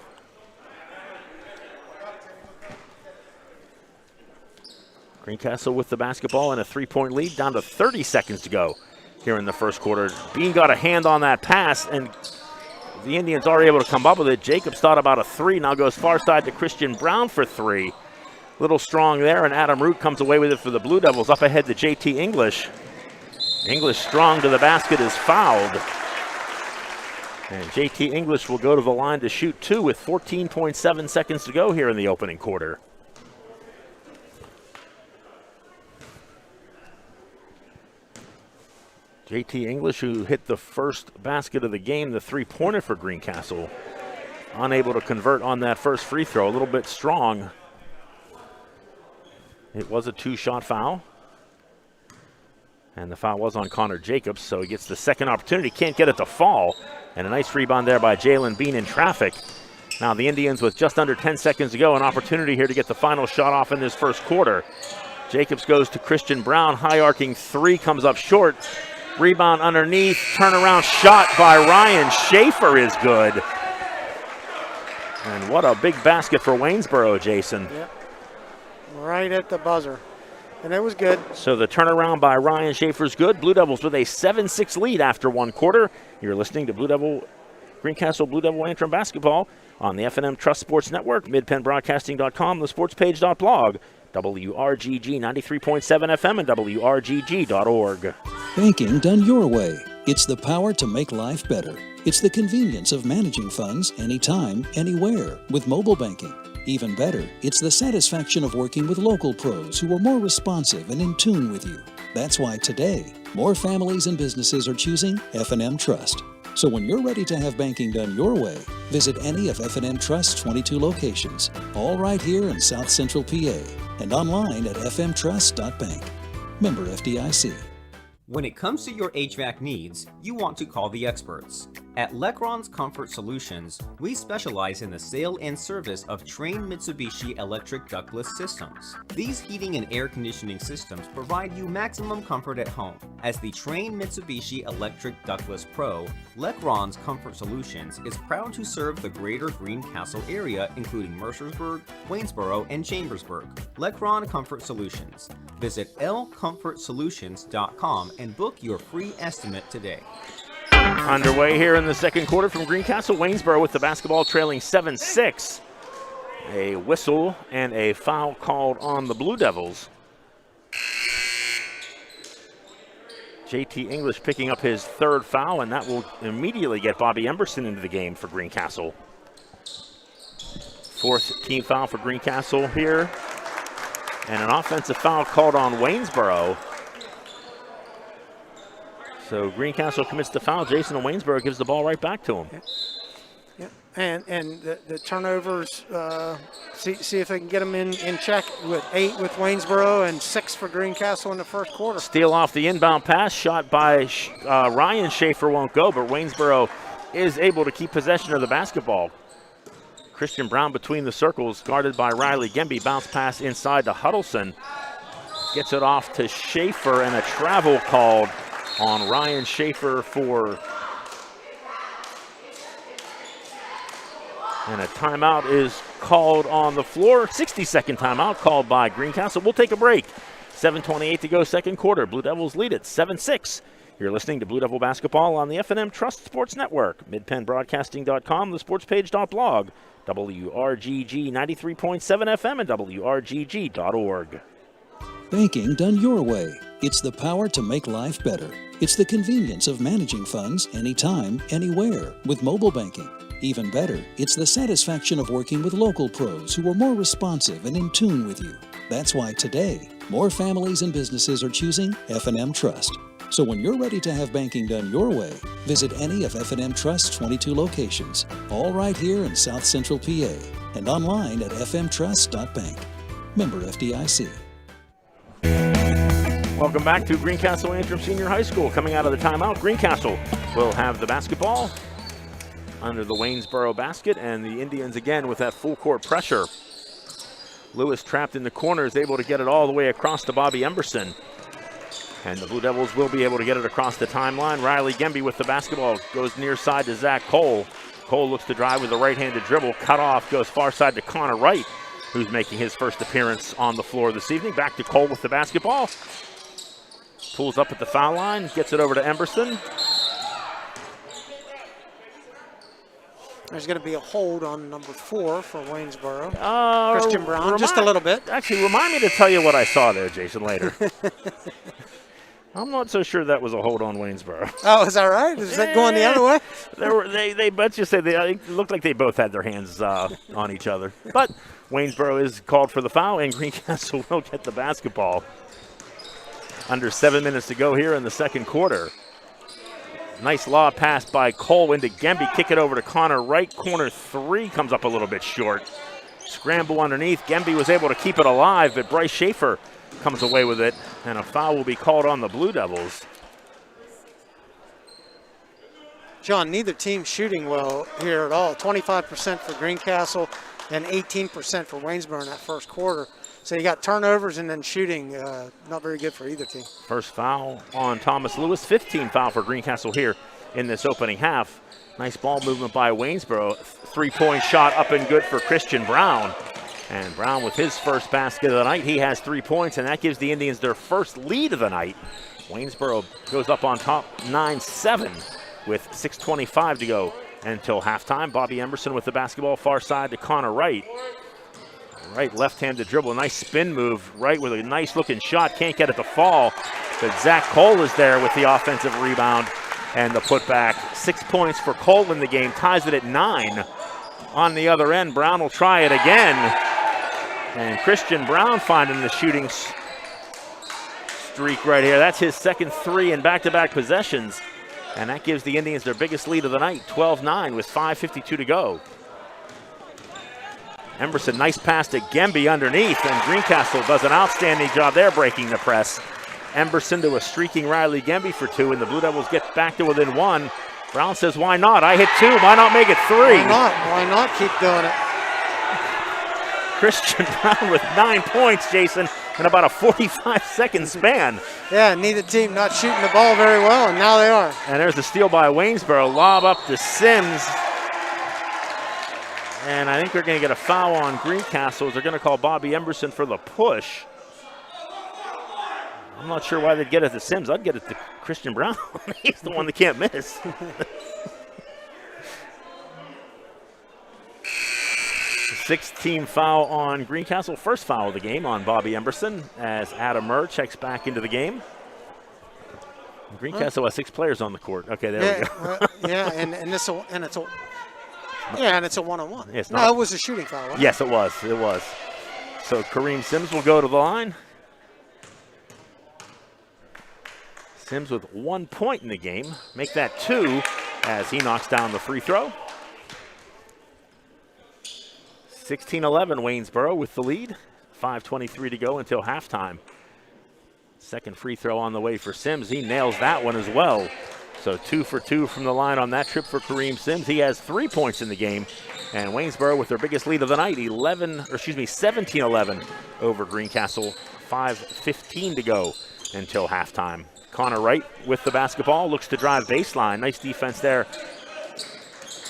Greencastle with the basketball and a 3-point lead, down to 30 seconds to go here in the first quarter. Bean got a hand on that pass, and the Indians are able to come up with it. Jacobs thought about a three, now goes far side to Christian Brown for three. Little strong there, and Adam Root comes away with it for the Blue Devils. Up ahead to JT English. English strong to the basket, is fouled. And JT English will go to the line to shoot two with 14.7 seconds to go here in the opening quarter. JT English, who hit the first basket of the game, the three-pointer for Greencastle, unable to convert on that first free throw. A little bit strong. It was a two-shot foul. And the foul was on Connor Jacobs, so he gets the second opportunity. Can't get it to fall. And a nice rebound there by Jalen Bean in traffic. Now the Indians with just under 10 seconds to go, an opportunity here to get the final shot off in this first quarter. Jacobs goes to Christian Brown, high arcing three, comes up short. Rebound underneath, turnaround shot by Ryan Schaefer is good. And what a big basket for Waynesboro, Jason. Yep. Right at the buzzer. And it was good. So the turnaround by Ryan Schaefer is good. Blue Devils with a 7-6 lead after one quarter. You're listening to Greencastle Blue Devil Antrim basketball on the F&M Trust Sports Network, midpennbroadcasting.com, thesportspage.blog, WRGG 93.7 FM, and WRGG.org. Banking done your way. It's the power to make life better. It's the convenience of managing funds anytime, anywhere with mobile banking. Even better, it's the satisfaction of working with local pros who are more responsive and in tune with you. That's why today, more families and businesses are choosing F&M Trust. So when you're ready to have banking done your way, visit any of F&M Trust's 22 locations, all right here in South Central PA, and online at fmtrust.bank. Member FDIC. When it comes to your HVAC needs, you want to call the experts. At Lecron's Comfort Solutions, we specialize in the sale and service of Trane Mitsubishi electric ductless systems. These heating and air conditioning systems provide you maximum comfort at home. As the Trane Mitsubishi Electric Ductless Pro, Lecron's Comfort Solutions is proud to serve the greater Greencastle area, including Mercersburg, Waynesboro, and Chambersburg. Lecron Comfort Solutions. Visit lcomfortsolutions.com and book your free estimate today. Underway here in the second quarter from Greencastle. Waynesboro with the basketball trailing 7-6. A whistle and a foul called on the Blue Devils. JT English picking up his third foul, and that will immediately get Bobby Emberson into the game for Greencastle. Fourth team foul for Greencastle here. And an offensive foul called on Waynesboro. So Greencastle commits the foul. Jason Waynesboro gives the ball right back to him. Yeah. And the turnovers, see if they can get them in check with 8 with Waynesboro and 6 for Greencastle in the first quarter. Steal off the inbound pass, shot by Ryan Schaefer won't go, but Waynesboro is able to keep possession of the basketball. Christian Brown between the circles, guarded by Riley Gemby. Bounce pass inside to Huddleston. Gets it off to Schaefer, and a travel called on Ryan Schaefer and a timeout is called on the floor. 60-second timeout called by Greencastle. We'll take a break. 7:28 to go, second quarter. Blue Devils lead it 7-6. You're listening to Blue Devil basketball on the F&M Trust Sports Network, midpennbroadcasting.com, thesportspage.blog, WRGG 93.7 FM, and WRGG.org. Banking done your way. It's the power to make life better. It's the convenience of managing funds anytime, anywhere with mobile banking. Even better, it's the satisfaction of working with local pros who are more responsive and in tune with you. That's why today, more families and businesses are choosing F&M Trust. So when you're ready to have banking done your way, visit any of F&M Trust's 22 locations, all right here in South Central PA, and online at fmtrust.bank. Member FDIC. Welcome back to Greencastle Antrim Senior High School. Coming out of the timeout, Greencastle will have the basketball under the Waynesboro basket, and the Indians again with that full court pressure. Lewis trapped in the corner is able to get it all the way across to Bobby Emberson. And the Blue Devils will be able to get it across the timeline. Riley Gemby with the basketball goes near side to Zach Cole. Cole looks to drive with a right-handed dribble. Cut off, goes far side to Connor Wright, who's making his first appearance on the floor this evening. Back to Cole with the basketball. Pulls up at the foul line, gets it over to Emberson. There's going to be a hold on number 4 for Waynesboro. Christian Brown, just a little bit. Actually, remind me to tell you what I saw there, Jason, later. I'm not so sure that was a hold on Waynesboro. Oh, is that right? Is that going the other way? They let's just say it looked like they both had their hands on each other. But Waynesboro is called for the foul, and Greencastle will get the basketball. Under 7 minutes to go here in the second quarter. Nice lob pass by Cole into Gemby. Kick it over to Connor Wright. Corner 3 comes up a little bit short. Scramble underneath. Gemby was able to keep it alive, but Bryce Schaefer comes away with it, and a foul will be called on the Blue Devils. John, neither team shooting well here at all. 25% for Greencastle and 18% for Waynesboro in that first quarter. So you got turnovers and then shooting, not very good for either team. First foul on Thomas Lewis. 15 foul for Greencastle here in this opening half. Nice ball movement by Waynesboro. 3-point shot up and good for Christian Brown. And Brown with his first basket of the night. He has 3 points, and that gives the Indians their first lead of the night. Waynesboro goes up on top 9-7 with 6:25 to go until halftime. Bobby Emerson with the basketball far side to Connor Wright. Right left-handed dribble, nice spin move. Wright with a nice looking shot, can't get it to fall. But Zach Cole is there with the offensive rebound and the putback. 6 points for Cole in the game, ties it at 9. On the other end, Brown will try it again. And Christian Brown finding the shooting streak right here. That's his second 3 in back-to-back possessions. And that gives the Indians their biggest lead of the night, 12-9 with 5:52 to go. Emerson, nice pass to Gemby underneath, and Greencastle does an outstanding job there breaking the press. Emerson to a streaking Riley Gemby for 2, and the Blue Devils get back to within 1. Brown says, why not? I hit 2, why not make it 3? Why not? Why not keep doing it? Christian Brown with 9 points, Jason, in about a 45-second span. Yeah, neither team not shooting the ball very well, and now they are. And there's the steal by Waynesboro, lob up to Sims. And I think they're going to get a foul on Greencastle. They're going to call Bobby Emerson for the push. I'm not sure why they'd get it to Sims. I'd get it to Christian Brown. He's the one that can't miss. 16 foul on Greencastle. First foul of the game on Bobby Emerson as Adam Murr checks back into the game. Greencastle has 6 players on the court. Okay, there we go. Yeah, and it's a one-on-one. It's no, it was a shooting foul. Wasn't yes, it was. It was. So Kareem Sims will go to the line. Sims with 1 point in the game. Make that 2 as he knocks down the free throw. 16-11 Waynesboro with the lead. 5:23 to go until halftime. Second free throw on the way for Sims. He nails that one as well. So 2 for 2 from the line on that trip for Kareem Sims. He has 3 points in the game. And Waynesboro with their biggest lead of the night, 17-11 over Greencastle. 5:15 to go until halftime. Connor Wright with the basketball, looks to drive baseline. Nice defense there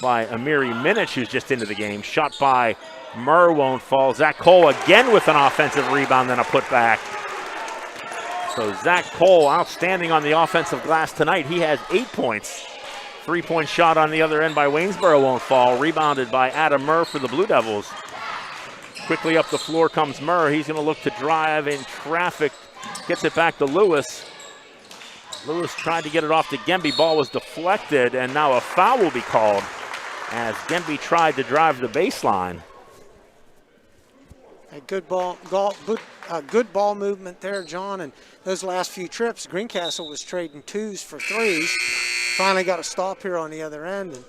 by Amiri Minich, who's just into the game. Shot by Murr won't fall. Zach Cole again with an offensive rebound, then a putback. So Zach Cole outstanding on the offensive glass tonight. He has 8 points. 3-point shot on the other end by Waynesboro won't fall. Rebounded by Adam Murr for the Blue Devils. Quickly up the floor comes Murr. He's going to look to drive in traffic. Gets it back to Lewis. Lewis tried to get it off to Gemby. Ball was deflected, and now a foul will be called as Gemby tried to drive the baseline. A good ball movement there, John. And those last few trips, Greencastle was trading 2s for 3s. Finally got a stop here on the other end. And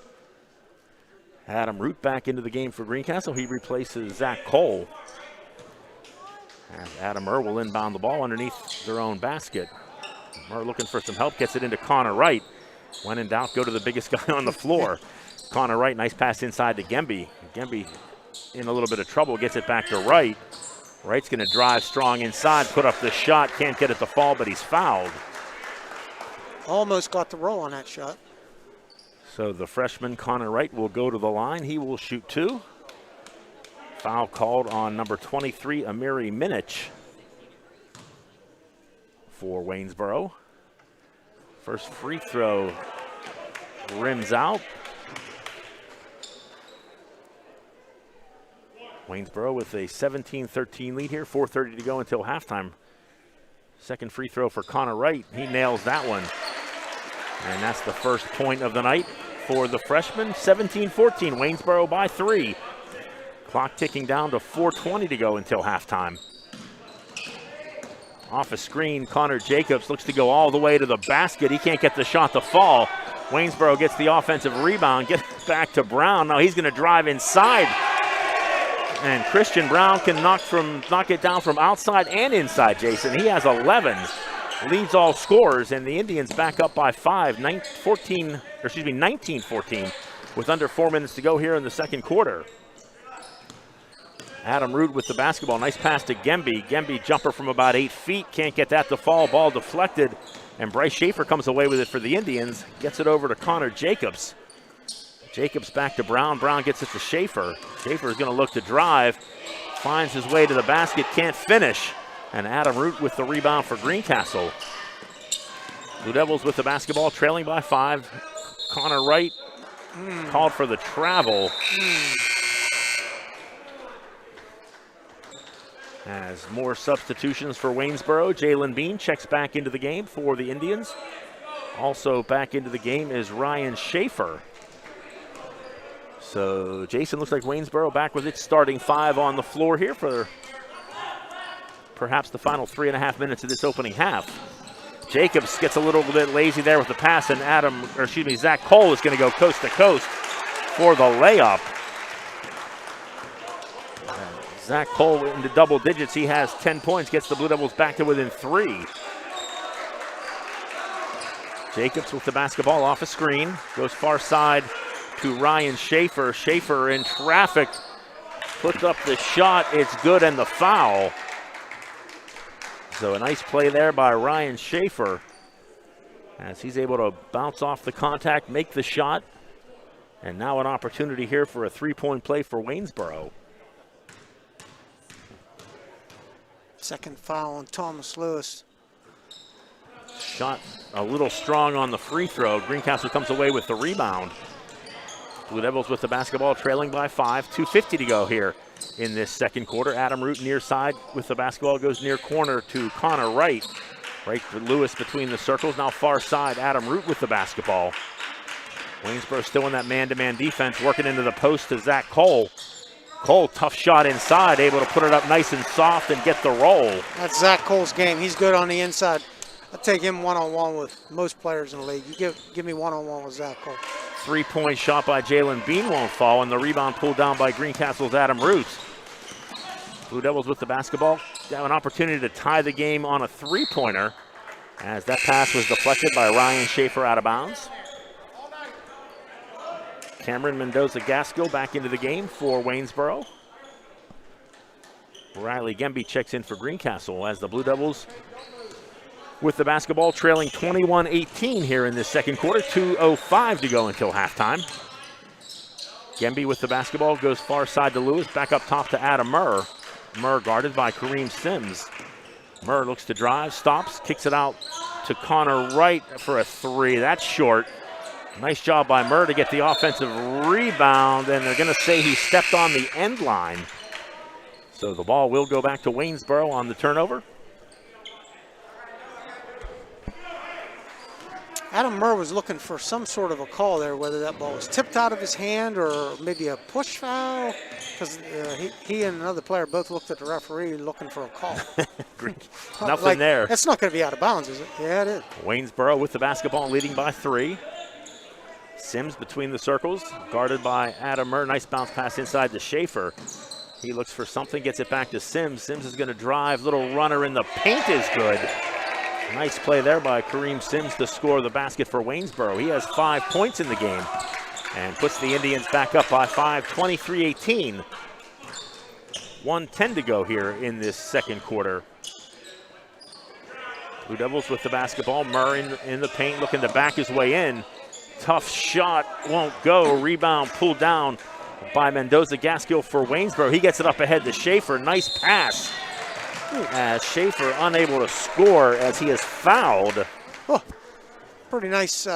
Adam Root back into the game for Greencastle. He replaces Zach Cole. And Adam Murr will inbound the ball underneath their own basket. Murr looking for some help, gets it into Connor Wright. When in doubt, go to the biggest guy on the floor. Connor Wright, nice pass inside to Gemby. Gemby in a little bit of trouble, gets it back to Wright. Wright's going to drive strong inside, put up the shot, can't get it to fall, but he's fouled. Almost got the roll on that shot. So the freshman Connor Wright will go to the line. He will shoot 2. Foul called on number 23, Amiri Minich for Waynesboro. First free throw rims out. Waynesboro with a 17-13 lead here, 4:30 to go until halftime. Second free throw for Connor Wright. He nails that one. And that's the first point of the night for the freshman. 17-14, Waynesboro by 3. Clock ticking down to 4:20 to go until halftime. Off a screen, Connor Jacobs looks to go all the way to the basket. He can't get the shot to fall. Waynesboro gets the offensive rebound, gets back to Brown. Now he's going to drive inside. And Christian Brown can knock it down from outside and inside, Jason. He has 11, leads all scorers, and the Indians back up by 5, 19-14, with under 4 minutes to go here in the second quarter. Adam Root with the basketball. Nice pass to Gemby. Gemby jumper from about 8 feet. Can't get that to fall. Ball deflected. And Bryce Schaefer comes away with it for the Indians. Gets it over to Connor Jacobs. Jacobs back to Brown. Brown gets it to Schaefer. Schaefer is going to look to drive. finds his way to the basket, can't finish. And Adam Root with the rebound for Greencastle. Blue Devils with the basketball, trailing by 5. Connor Wright called for the travel. As more substitutions for Waynesboro, Jalen Bean checks back into the game for the Indians. Also back into the game is Ryan Schaefer. So Jason, looks like Waynesboro back with its starting 5 on the floor here for perhaps the final 3.5 minutes of this opening half. Jacobs gets a little bit lazy there with the pass, and Zach Cole is going to go coast to coast for the layup. Zach Cole into double digits. He has 10 points, gets the Blue Devils back to within 3. Jacobs with the basketball off a screen, goes far side to Ryan Schaefer. Schaefer in traffic, puts up the shot, it's good, and the foul. So a nice play there by Ryan Schaefer as he's able to bounce off the contact, make the shot, and now an opportunity here for a 3-point play for Waynesboro. Second foul on Thomas Lewis. Shot a little strong on the free throw. Greencastle comes away with the rebound. Blue Devils with the basketball, trailing by 5. 2:50 to go here in this second quarter. Adam Root near side with the basketball, goes near corner to Connor Wright. Right to Lewis between the circles. Now far side, Adam Root with the basketball. Waynesboro still in that man-to-man defense, working into the post to Zach Cole. Cole, tough shot inside, able to put it up nice and soft and get the roll. That's Zach Cole's game. He's good on the inside. I'll take him one-on-one with most players in the league. You give me one-on-one with Zach Cole. 3-point shot by Jalen Bean won't fall, and the rebound pulled down by Greencastle's Adam Root. Blue Devils with the basketball have an opportunity to tie the game on a 3-pointer as that pass was deflected by Ryan Schaefer out of bounds. Cameron Mendoza-Gaskill back into the game for Waynesboro. Riley Gemby checks in for Greencastle as the Blue Devils with the basketball, trailing 21-18 here in this second quarter. 2:05 to go until halftime. Gemby with the basketball, goes far side to Lewis, back up top to Adam Murr. Murr guarded by Kareem Sims. Murr looks to drive, stops, kicks it out to Connor Wright for a 3. That's short. Nice job by Murr to get the offensive rebound, and they're going to say he stepped on the end line. So the ball will go back to Waynesboro on the turnover. Adam Murr was looking for some sort of a call there, whether that ball was tipped out of his hand or maybe a push foul, because he and another player both looked at the referee looking for a call. Nothing there. That's not going to be out of bounds, is it? Yeah, it is. Waynesboro with the basketball, leading by 3. Sims between the circles, guarded by Adam Murr. Nice bounce pass inside to Schaefer. He looks for something, gets it back to Sims. Sims is going to drive, little runner in the paint is good. Nice play there by Kareem Sims to score the basket for Waynesboro. He has 5 points in the game and puts the Indians back up by 5, 23-18. 1:10 to go here in this second quarter. Blue Devils with the basketball. Murr in the paint, looking to back his way in. Tough shot, won't go. Rebound pulled down by Mendoza-Gaskill for Waynesboro. He gets it up ahead to Schaefer. Nice pass. As Schaefer unable to score as he is fouled. Oh, pretty nice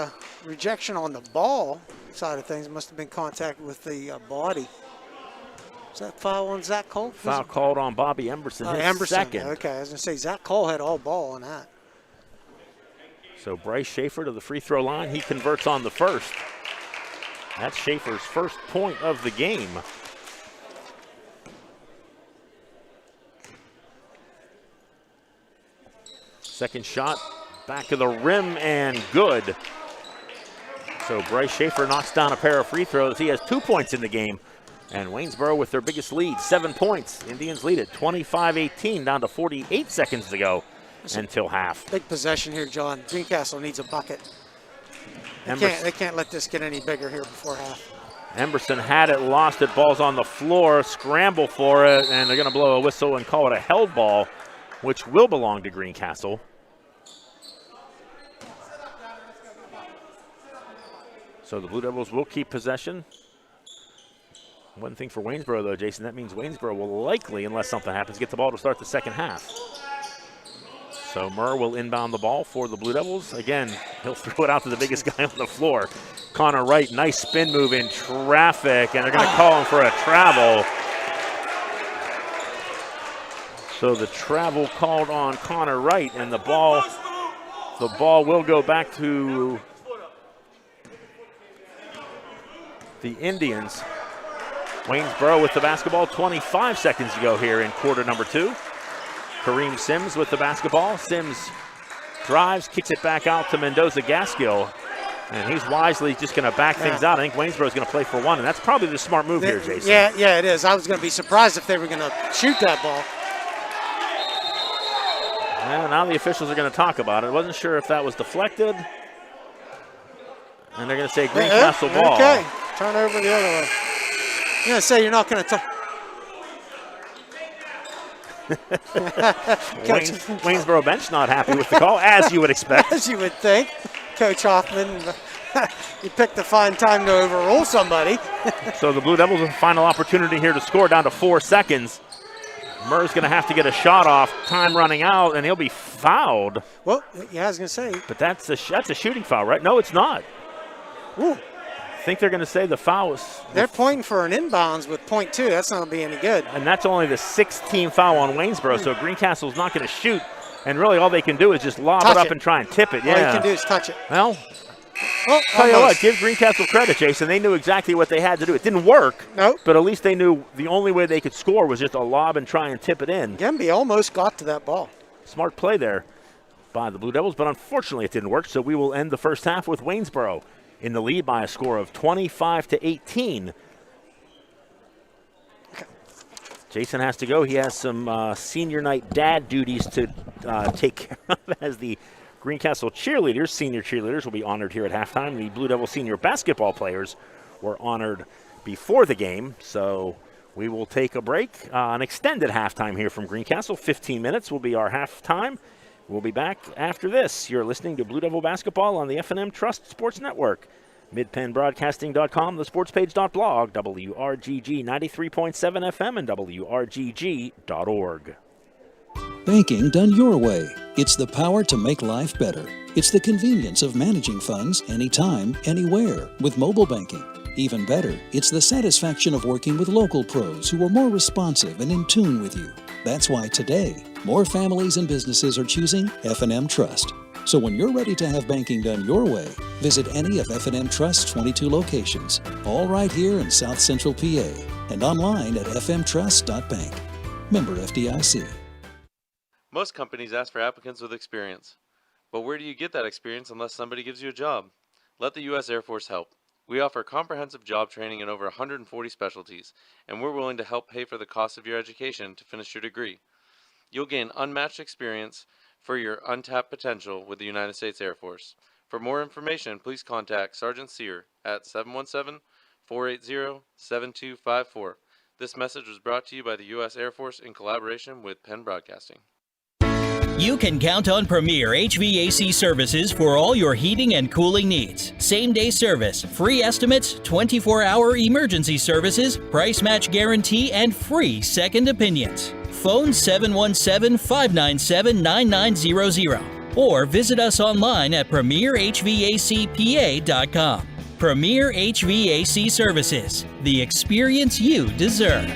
rejection on the ball side of things. Must have been contact with the body. Is that foul on Zach Cole? Foul called on Bobby Emberson, his second. Okay, I was going to say Zach Cole had all ball on that. So Bryce Schaefer to the free throw line. He converts on the first. That's Schaefer's first point of the game. Second shot, back of the rim and good. So Bryce Schaefer knocks down a pair of free throws. He has 2 points in the game. And Waynesboro with their biggest lead, 7 points. Indians lead it 25-18, down to 48 seconds to go until half. Big possession here, John. Greencastle needs a bucket. They can't let this get any bigger here before half. Emberson had it, lost it, ball's on the floor, scramble for it, and they're going to blow a whistle and call it a held ball, which will belong to Greencastle. So the Blue Devils will keep possession. One thing for Waynesboro, though, Jason, that means Waynesboro will likely, unless something happens, get the ball to start the second half. So Murr will inbound the ball for the Blue Devils. Again, he'll throw it out to the biggest guy on the floor. Connor Wright, nice spin move in traffic, and they're going to call him for a travel. So the travel called on Connor Wright, and the ball will go back to the Indians. Waynesboro with the basketball, 25 seconds to go here in quarter number 2. Kareem Sims with the basketball. Sims drives, kicks it back out to Mendoza Gaskill, and he's wisely just going to back things out. I think Waynesboro's going to play for one, and that's probably the smart move here, Jason. Yeah, it is. I was going to be surprised if they were going to shoot that ball. Well, now the officials are going to talk about it. I wasn't sure if that was deflected, and they're going to say Greencastle ball. Okay, turn over the other way. You're going to say you're not going to talk. Waynesboro bench not happy with the call, as you would expect. As you would think. Coach Hoffman, you picked a fine time to overrule somebody. So the Blue Devils have a final opportunity here to score, down to 4 seconds. Murr's going to have to get a shot off, time running out, and he'll be fouled. Well, yeah, I was going to say. But that's a shooting foul, right? No, it's not. Ooh. I think they're going to say the foul was. They're pointing for an inbounds with .2. That's not going to be any good. And that's only the 16th foul on Waynesboro, so Greencastle's not going to shoot. And really all they can do is just lob it up and try and tip it. Yeah. All you can do is touch it. Well, tell you what, give Greencastle credit, Jason. They knew exactly what they had to do. It didn't work, but at least they knew the only way they could score was just a lob and try and tip it in. Gemby almost got to that ball. Smart play there by the Blue Devils, but unfortunately it didn't work, so we will end the first half with Waynesboro in the lead by a score of 25-18. Jason has to go. He has some senior night dad duties to take care of as the Greencastle cheerleaders, senior cheerleaders, will be honored here at halftime. The Blue Devil senior basketball players were honored before the game, so we will take a break, an extended halftime here from Greencastle. 15 minutes will be our halftime. We'll be back after this. You're listening to Blue Devil Basketball on the F&M Trust Sports Network. MidPennBroadcasting.com, thesportspage.blog, WRGG 93.7 FM, and WRGG.org. Banking done your way. It's the power to make life better. It's the convenience of managing funds anytime, anywhere with mobile banking. Even better, it's the satisfaction of working with local pros who are more responsive and in tune with you. That's why today, more families and businesses are choosing F&M Trust. So when you're ready to have banking done your way, visit any of F&M Trust's 22 locations, all right here in South Central PA, and online at fmtrust.bank. Member FDIC. Most companies ask for applicants with experience. But where do you get that experience unless somebody gives you a job? Let the U.S. Air Force help. We offer comprehensive job training in over 140 specialties, and we're willing to help pay for the cost of your education to finish your degree. You'll gain unmatched experience for your untapped potential with the United States Air Force. For more information, please contact Sergeant Sear at 717-480-7254. This message was brought to you by the U.S. Air Force in collaboration with Penn Broadcasting. You can count on Premier HVAC services for all your heating and cooling needs. Same-day service, free estimates, 24-hour emergency services, price match guarantee, and free second opinions. Phone 717-597-9900 or visit us online at premierhvacpa.com. Premier HVAC Services, the experience you deserve.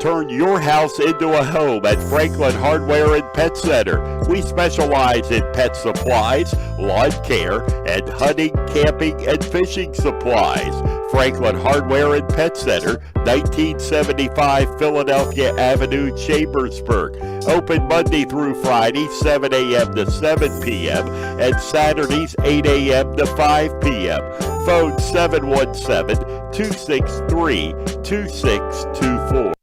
Turn your house into a home at Franklin Hardware and Pet Center. We specialize in pet supplies, lawn care, and hunting, camping, and fishing supplies. Franklin Hardware and Pet Center, 1975 Philadelphia Avenue, Chambersburg. Open Monday through Friday, 7 a.m. to 7 p.m. and Saturdays, 8 a.m. to 5 p.m. Phone 717-263-2624.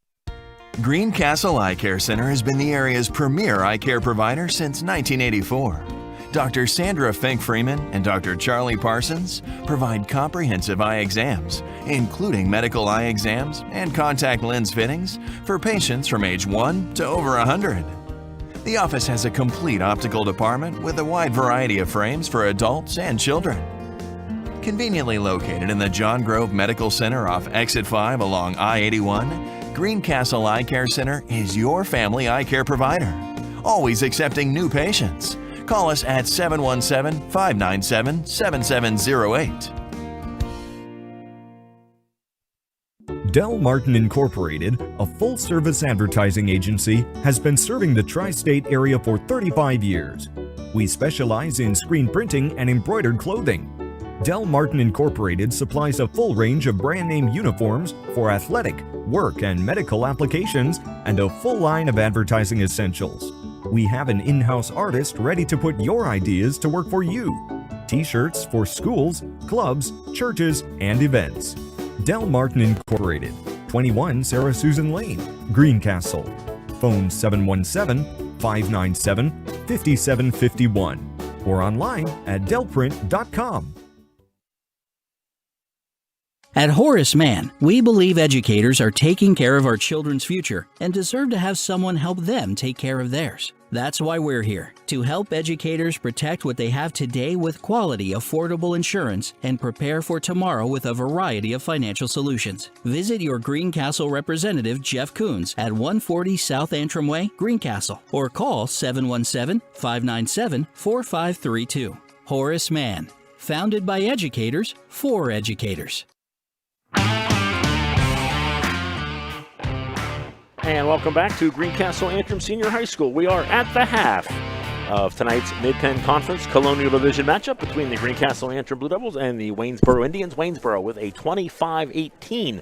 Greencastle Eye Care Center has been the area's premier eye care provider since 1984. Dr. Sandra Fink-Freeman and Dr. Charlie Parsons provide comprehensive eye exams, including medical eye exams and contact lens fittings for patients from age 1 to over 100. The office has a complete optical department with a wide variety of frames for adults and children. Conveniently located in the John Grove Medical Center off Exit 5 along I-81, Greencastle Eye Care Center is your family eye care provider. Always accepting new patients. Call us at 717-597-7708. Del Martin Incorporated, a full-service advertising agency, has been serving the tri-state area for 35 years. We specialize in screen printing and embroidered clothing. Del Martin Incorporated supplies a full range of brand-name uniforms for athletic, work, and medical applications, and a full line of advertising essentials. We have an in-house artist ready to put your ideas to work for you. T-shirts for schools, clubs, churches, and events. Del Martin Incorporated, 21 Sarah Susan Lane, Greencastle. Phone 717-597-5751 or online at delprint.com. At Horace Mann, we believe educators are taking care of our children's future and deserve to have someone help them take care of theirs. That's why we're here, to help educators protect what they have today with quality, affordable insurance and prepare for tomorrow with a variety of financial solutions. Visit your Greencastle representative, Jeff Coons, at 140 South Antrim Way, Greencastle, or call 717-597-4532. Horace Mann, founded by educators for educators. And welcome back to Greencastle Antrim Senior High School. We are at the half of tonight's Mid-Penn Conference Colonial Division matchup between the Greencastle Antrim Blue Devils and the Waynesboro Indians. Waynesboro with a 25-18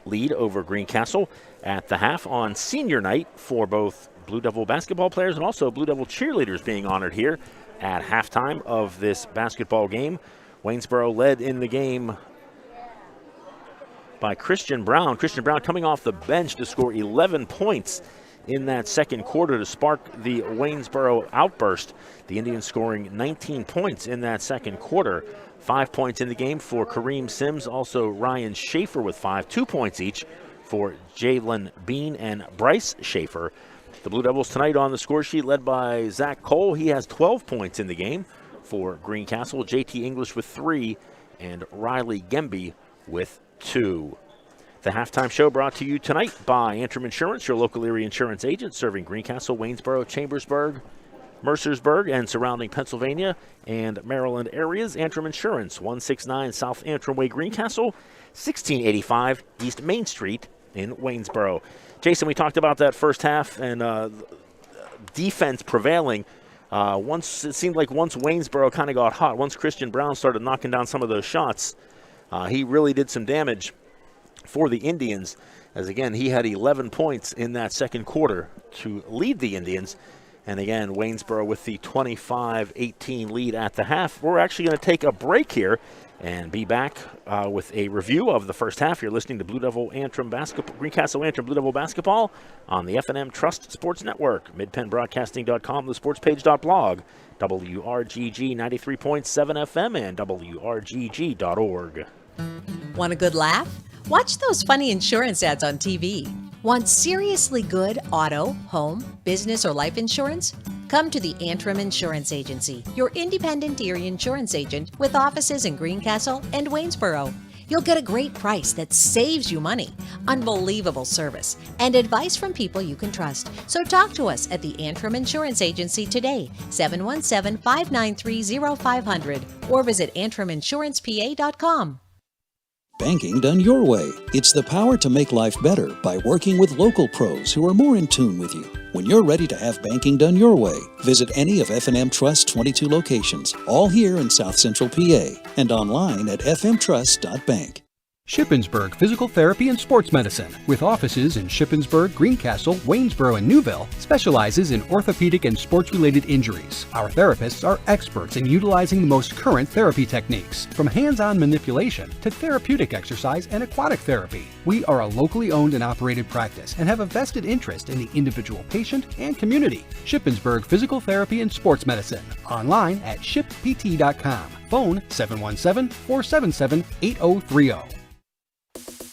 lead over Greencastle at the half on senior night for both Blue Devil basketball players and also Blue Devil cheerleaders being honored here at halftime of this basketball game. Waynesboro led in the game by Christian Brown. Christian Brown coming off the bench to score 11 points in that second quarter to spark the Waynesboro outburst. The Indians scoring 19 points in that second quarter. 5 points in the game for Kareem Sims, also Ryan Schaefer with 5, 2 points each for Jalen Bean and Bryce Schaefer. The Blue Devils tonight on the score sheet led by Zach Cole. He has 12 points in the game for Greencastle. JT English with 3 and Riley Gemby with 2. The halftime show brought to you tonight by Antrim Insurance, your local area insurance agent serving Greencastle, Waynesboro, Chambersburg, Mercersburg, and surrounding Pennsylvania and Maryland areas. Antrim Insurance, 169 South Antrim Way, Greencastle, 1685 East Main Street in Waynesboro. Jason, we talked about that first half and defense prevailing. It seemed like once Waynesboro kind of got hot, once Christian Brown started knocking down some of those shots, he really did some damage for the Indians, as again, he had 11 points in that second quarter to lead the Indians. And again, Waynesboro with the 25-18 lead at the half. We're actually going to take a break here and be back with a review of the first half. You're listening to Blue Devil Antrim basketball, Greencastle Antrim Blue Devil basketball on the F&M Trust Sports Network, midpennbroadcasting.com, thesportspage.blog, WRGG 93.7 FM, and WRGG.org. Want a good laugh? Watch those funny insurance ads on TV. Want seriously good auto, home, business, or life insurance? Come to the Antrim Insurance Agency, your independent Erie insurance agent with offices in Greencastle and Waynesboro. You'll get a great price that saves you money, unbelievable service, and advice from people you can trust. So talk to us at the Antrim Insurance Agency today, 717-593-0500, or visit antriminsurancepa.com. Banking done your way. It's the power to make life better by working with local pros who are more in tune with you. When you're ready to have banking done your way, visit any of F&M Trust's 22 locations, all here in South Central PA, and online at fmtrust.bank. Shippensburg Physical Therapy and Sports Medicine, with offices in Shippensburg, Greencastle, Waynesboro, and Newville, specializes in orthopedic and sports-related injuries. Our therapists are experts in utilizing the most current therapy techniques, from hands-on manipulation to therapeutic exercise and aquatic therapy. We are a locally owned and operated practice and have a vested interest in the individual patient and community. Shippensburg Physical Therapy and Sports Medicine, online at shippt.com. Phone 717-477-8030.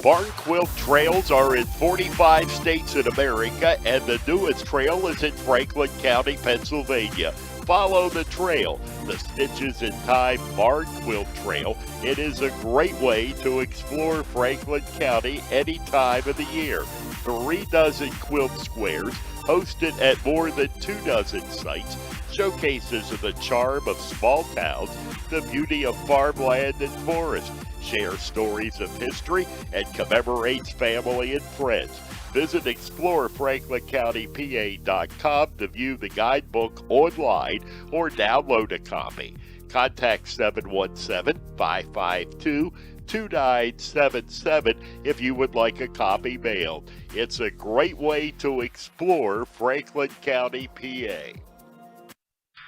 Barn Quilt Trails are in 45 states in America, and the newest trail is in Franklin County, Pennsylvania. Follow the trail, the Stitches in Time Barn Quilt Trail. It is a great way to explore Franklin County any time of the year. 3 dozen quilt squares hosted at more than 2 dozen sites, showcases of the charm of small towns, the beauty of farmland and forest, share stories of history, and commemorates family and friends. Visit ExploreFranklinCountyPA.com to view the guidebook online or download a copy. Contact 717-552-2977 if you would like a copy mailed. It's a great way to explore Franklin County, PA.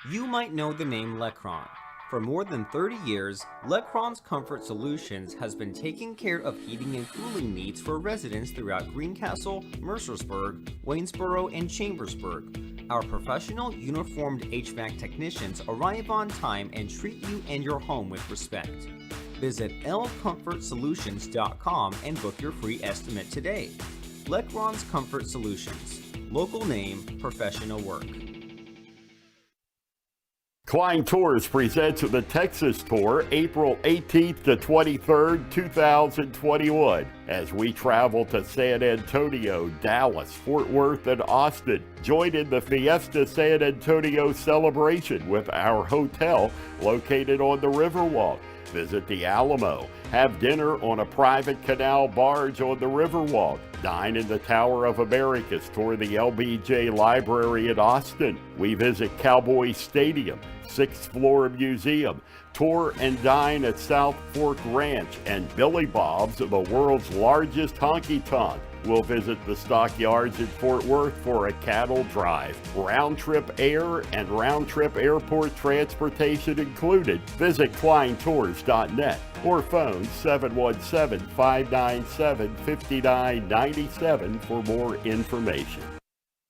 You might know the name Lecron. For more than 30 years, Lecron's Comfort Solutions has been taking care of heating and cooling needs for residents throughout Greencastle, Mercersburg, Waynesboro, and Chambersburg. Our professional, uniformed HVAC technicians arrive on time and treat you and your home with respect. Visit lcomfortsolutions.com and book your free estimate today. Lecron's Comfort Solutions. Local name, professional work. Klein Tours presents the Texas Tour April 18th to 23rd, 2021. As we travel to San Antonio, Dallas, Fort Worth, and Austin, join in the Fiesta San Antonio celebration with our hotel located on the Riverwalk. Visit the Alamo, have dinner on a private canal barge on the Riverwalk, dine in the Tower of Americas, tour the LBJ Library in Austin. We visit Cowboy Stadium, 6th Floor Museum, tour and dine at South Fork Ranch and Billy Bob's, the world's largest honky-tonk. We'll visit the stockyards in Fort Worth for a cattle drive. Round-trip air and round-trip airport transportation included. Visit KleinTours.net or phone 717-597-5997 for more information.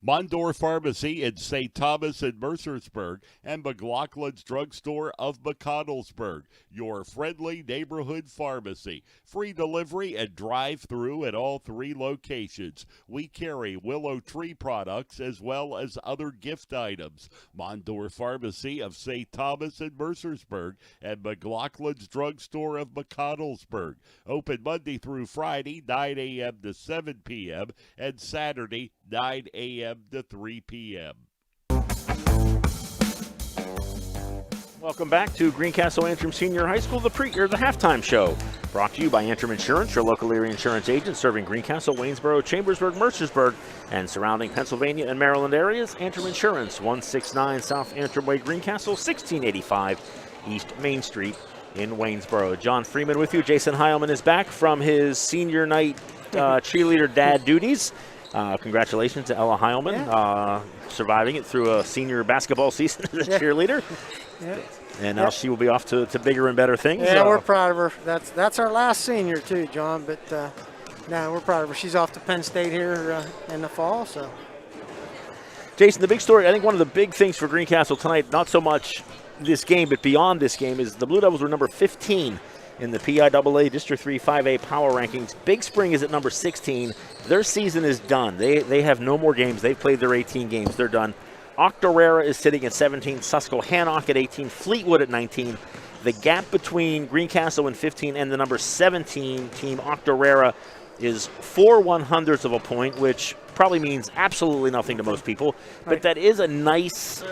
Mondor Pharmacy in St. Thomas and Mercersburg, and McLaughlin's Drugstore of McConnellsburg, your friendly neighborhood pharmacy. Free delivery and drive-through at all 3 locations. We carry Willow Tree products as well as other gift items. Mondor Pharmacy of St. Thomas and Mercersburg, and McLaughlin's Drugstore of McConnellsburg. Open Monday through Friday, 9 a.m. to 7 p.m., and Saturday, 9 a.m. to 3 p.m. Welcome back to Greencastle Antrim Senior High School, the halftime show. Brought to you by Antrim Insurance, your local area insurance agent serving Greencastle, Waynesboro, Chambersburg, Mercersburg, and surrounding Pennsylvania and Maryland areas. Antrim Insurance, 169 South Antrim Way, Greencastle, 1685 East Main Street in Waynesboro. John Freeman with you. Jason Heilman is back from his senior night cheerleader dad duties. Congratulations to Ella Heilman, surviving it through a senior basketball season as a cheerleader. Yeah. And now she will be off to bigger and better things. Yeah, we're proud of her. That's our last senior too, John. But no, we're proud of her. She's off to Penn State here in the fall. So, Jason, the big story. I think one of the big things for Greencastle tonight, not so much this game, but beyond this game, is the Blue Devils were number 15 in the PIAA District 3 5A Power Rankings. Big Spring is at number 16. Their season is done. They have no more games. They've played their 18 games. They're done. Octorara is sitting at 17. Susquehannock at 18. Fleetwood at 19. The gap between Greencastle and 15 and the number 17 team, Octorara, is 4 1/100ths of a point, which probably means absolutely nothing to most people. But that is a nice,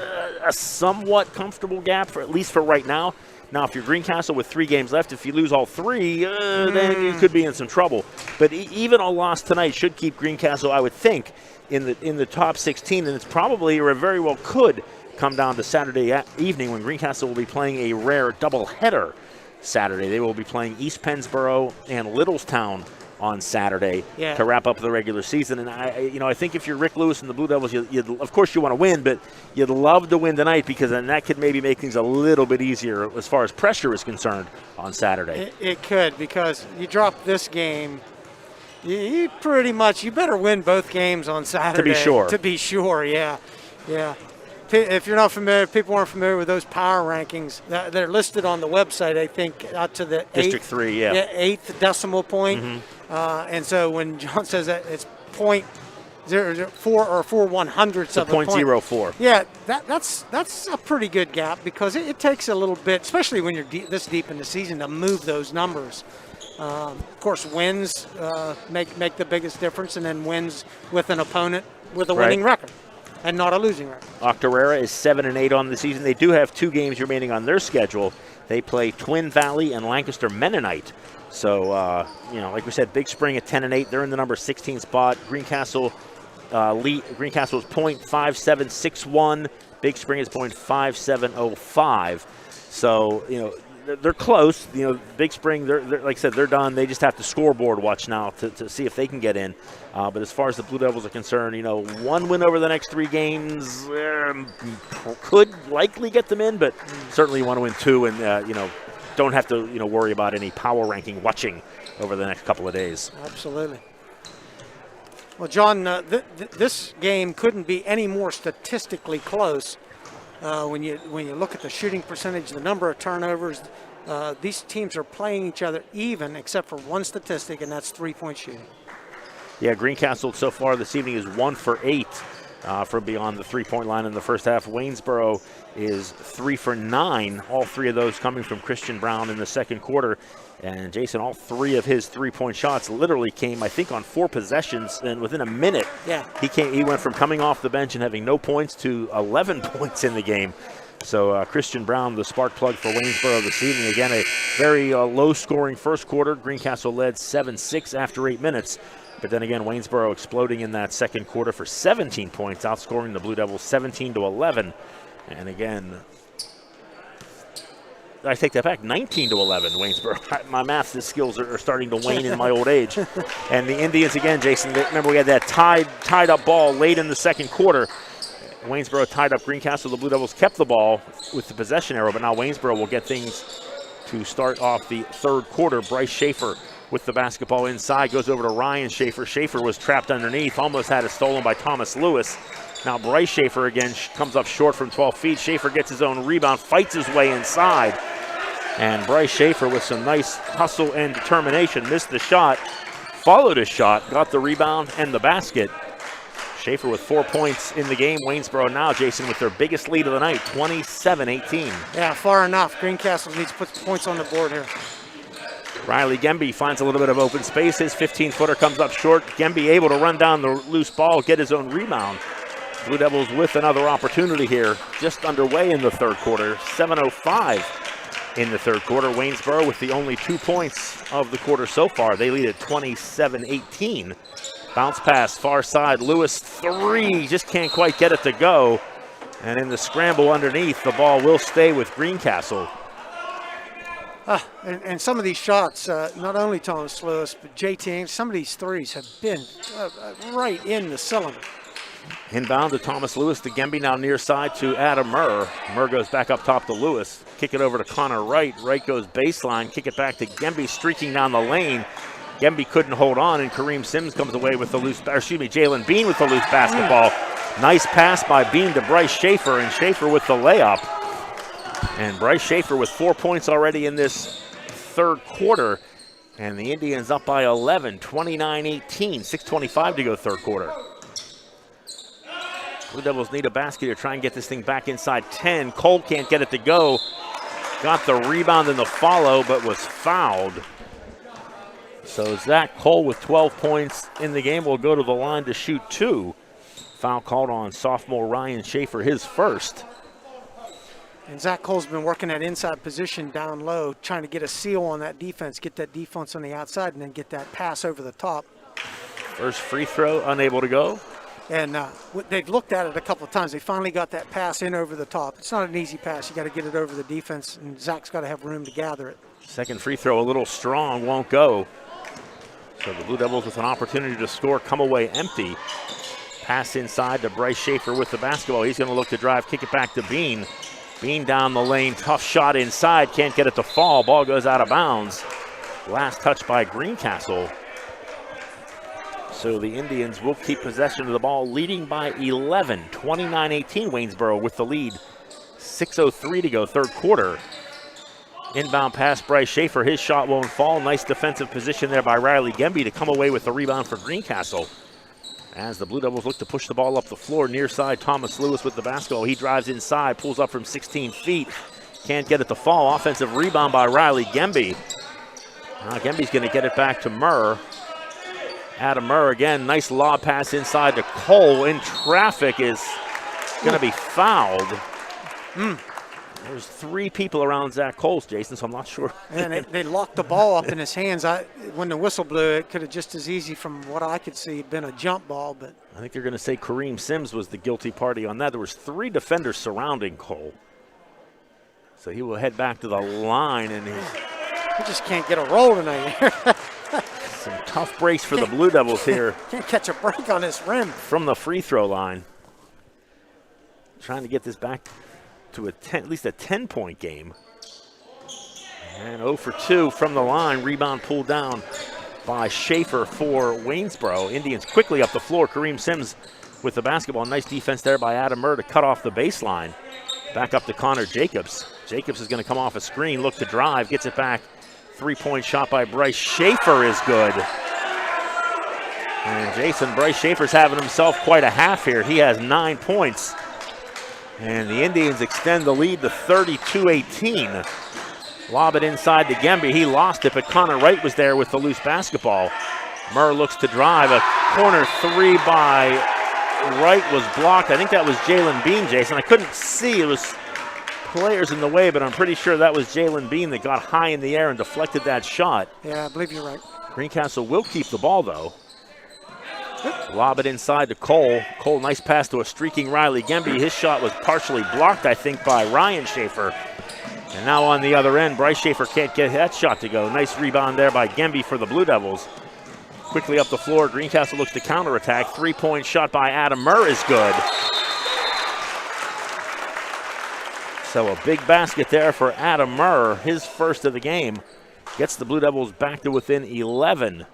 a somewhat comfortable gap, for at least for right now. Now, if you're Greencastle with 3 games left, if you lose all 3, then you could be in some trouble. But even a loss tonight should keep Greencastle, I would think, in the top 16, and it's probably, or very well could, come down to Saturday evening when Greencastle will be playing a rare doubleheader Saturday. They will be playing East Pennsboro and Littlestown on Saturday to wrap up the regular season. And I think if you're Rick Lewis and the Blue Devils, of course you want to win, but you'd love to win tonight, because then that could maybe make things a little bit easier as far as pressure is concerned on Saturday. It could, because you drop this game, you pretty much, you better win both games on Saturday. To be sure. To be sure, yeah. If you're not familiar, people aren't familiar with those power rankings, they're listed on the website, I think, out to the District 3, 8th decimal point. And so when John says that it's 0.04 of a point. 0.04. Yeah, that's a pretty good gap because it takes a little bit, especially when you're this deep in the season, to move those numbers. Of course, wins make the biggest difference, and then wins with an opponent with a winning record and not a losing record. Octorara is 7-8 on the season. They do have 2 games remaining on their schedule. They play Twin Valley and Lancaster Mennonite. So, like we said, Big Spring at 10-8. They're in the number 16 spot. Greencastle Greencastle is .5761. Big Spring is .5705. So, they're close. Big Spring, they're like I said, they're done. They just have to scoreboard watch now to see if they can get in. But as far as the Blue Devils are concerned, 1 win over the next 3 games could likely get them in, but certainly you want to win 2 and, don't have to, worry about any power ranking watching over the next couple of days. Absolutely. Well, John, this game couldn't be any more statistically close. When you look at the shooting percentage, the number of turnovers, these teams are playing each other even, except for one statistic, and that's 3-point shooting. Yeah, Greencastle so far this evening is 1 for 8 from beyond the 3-point line in the first half. Waynesboro is 3 for 9, all 3 of those coming from Christian Brown in the second quarter. And Jason, all 3 of his 3-point shots literally came, I think, on 4 possessions, and within a minute, he went from coming off the bench and having no points to 11 points in the game. So Christian Brown, the spark plug for Waynesboro this evening. Again, a very low-scoring first quarter. Greencastle led 7-6 after 8 minutes. But then again, Waynesboro exploding in that second quarter for 17 points, outscoring the Blue Devils 17-11. And again, I take that back, 19-11, Waynesboro. My math skills are starting to wane in my old age. And the Indians again, Jason, remember we had that tied up ball late in the second quarter. Waynesboro tied up Greencastle. The Blue Devils kept the ball with the possession arrow, but now Waynesboro will get things to start off the third quarter. Bryce Schaefer with the basketball inside, goes over to Ryan Schaefer. Schaefer was trapped underneath, almost had it stolen by Thomas Lewis. Now Bryce Schaefer again comes up short from 12 feet. Schaefer gets his own rebound, fights his way inside. And Bryce Schaefer with some nice hustle and determination missed the shot, followed his shot, got the rebound and the basket. Schaefer with 4 points in the game. Waynesboro now, Jason, with their biggest lead of the night, 27-18. Yeah, far enough. Greencastle needs to put points on the board here. Riley Gemby finds a little bit of open space. His 15-footer comes up short. Gemby able to run down the loose ball, get his own rebound. Blue Devils with another opportunity here, just underway in the third quarter. 7:05 in the third quarter. Waynesboro with the only 2 points of the quarter so far. They lead at 27-18. Bounce pass, far side. Lewis, 3, just can't quite get it to go. And in the scramble underneath, the ball will stay with Greencastle. And some of these shots, not only Thomas Lewis, but JT, some of these threes have been right in the cylinder. Inbound to Thomas Lewis to Gemby, now near side to Adam Murr. Murr goes back up top to Lewis. Kick it over to Connor Wright. Wright goes baseline, kick it back to Gemby, streaking down the lane. Gemby couldn't hold on, and Kareem Sims comes away with the loose, Jalen Bean with the loose basketball. Nice pass by Bean to Bryce Schaefer, and Schaefer with the layup. And Bryce Schaefer with 4 points already in this third quarter. And the Indians up by 11, 29-18, 6:25 to go third quarter. Blue Devils need a basket to try and get this thing back inside 10. Cole can't get it to go. Got the rebound and the follow, but was fouled. So Zach Cole with 12 points in the game will go to the line to shoot 2. Foul called on sophomore Ryan Schaefer, his first. And Zach Cole's been working that inside position down low, trying to get a seal on that defense, get that defense on the outside, and then get that pass over the top. First free throw, unable to go. And they've looked at it a couple of times. They finally got that pass in over the top. It's not an easy pass. You got to get it over the defense, and Zach's got to have room to gather it. Second free throw, a little strong, won't go. So the Blue Devils with an opportunity to score come away empty. Pass inside to Bryce Schaefer with the basketball. He's going to look to drive, kick it back to Bean. Bean down the lane, tough shot inside, can't get it to fall. Ball goes out of bounds. Last touch by Greencastle. So the Indians will keep possession of the ball, leading by 11, 29-18. Waynesboro with the lead. 6:03 to go, third quarter. Inbound pass, Bryce Schaefer. His shot won't fall. Nice defensive position there by Riley Gemby to come away with the rebound for Greencastle. As the Blue Devils look to push the ball up the floor, near side, Thomas Lewis with the basketball. He drives inside, pulls up from 16 feet. Can't get it to fall. Offensive rebound by Riley Gemby. Now Gemby's going to get it back to Murr. Adam Murr again, nice lob pass inside to Cole. In traffic, is going to be fouled. There's 3 people around Zach Coles, Jason, so I'm not sure. And they locked the ball up in his hands. When the whistle blew, it could have just as easy, from what I could see, been a jump ball. But I think they're going to say Kareem Sims was the guilty party on that. There was 3 defenders surrounding Cole. So he will head back to the line, and he just can't get a roll tonight. Some tough breaks for the Blue Devils here. Can't catch a break on this rim. From the free throw line. Trying to get this back to at least a 10-point game. And 0 for 2 from the line. Rebound pulled down by Schaefer for Waynesboro. Indians quickly up the floor. Kareem Sims with the basketball. Nice defense there by Adam Murr to cut off the baseline. Back up to Connor Jacobs. Jacobs is going to come off a screen, look to drive, gets it back. 3-point shot by Bryce Schaefer is good. And Jason, Bryce Schaefer's having himself quite a half here. He has 9 points. And the Indians extend the lead to 32-18. Lob it inside to Gemby. He lost it, but Connor Wright was there with the loose basketball. Murr looks to drive. A corner 3 by Wright was blocked. I think that was Jalen Bean, Jason. I couldn't see. It was players in the way, but I'm pretty sure that was Jalen Bean that got high in the air and deflected that shot. Yeah, I believe you're right. Greencastle will keep the ball, though. Lob it inside to Cole. Cole, nice pass to a streaking Riley Gemby. His shot was partially blocked, I think, by Ryan Schaefer. And now on the other end, Bryce Schaefer can't get that shot to go. Nice rebound there by Gemby for the Blue Devils. Quickly up the floor, Greencastle looks to counterattack. 3-point shot by Adam Murr is good. So a big basket there for Adam Murr, his first of the game. Gets the Blue Devils back to within 11.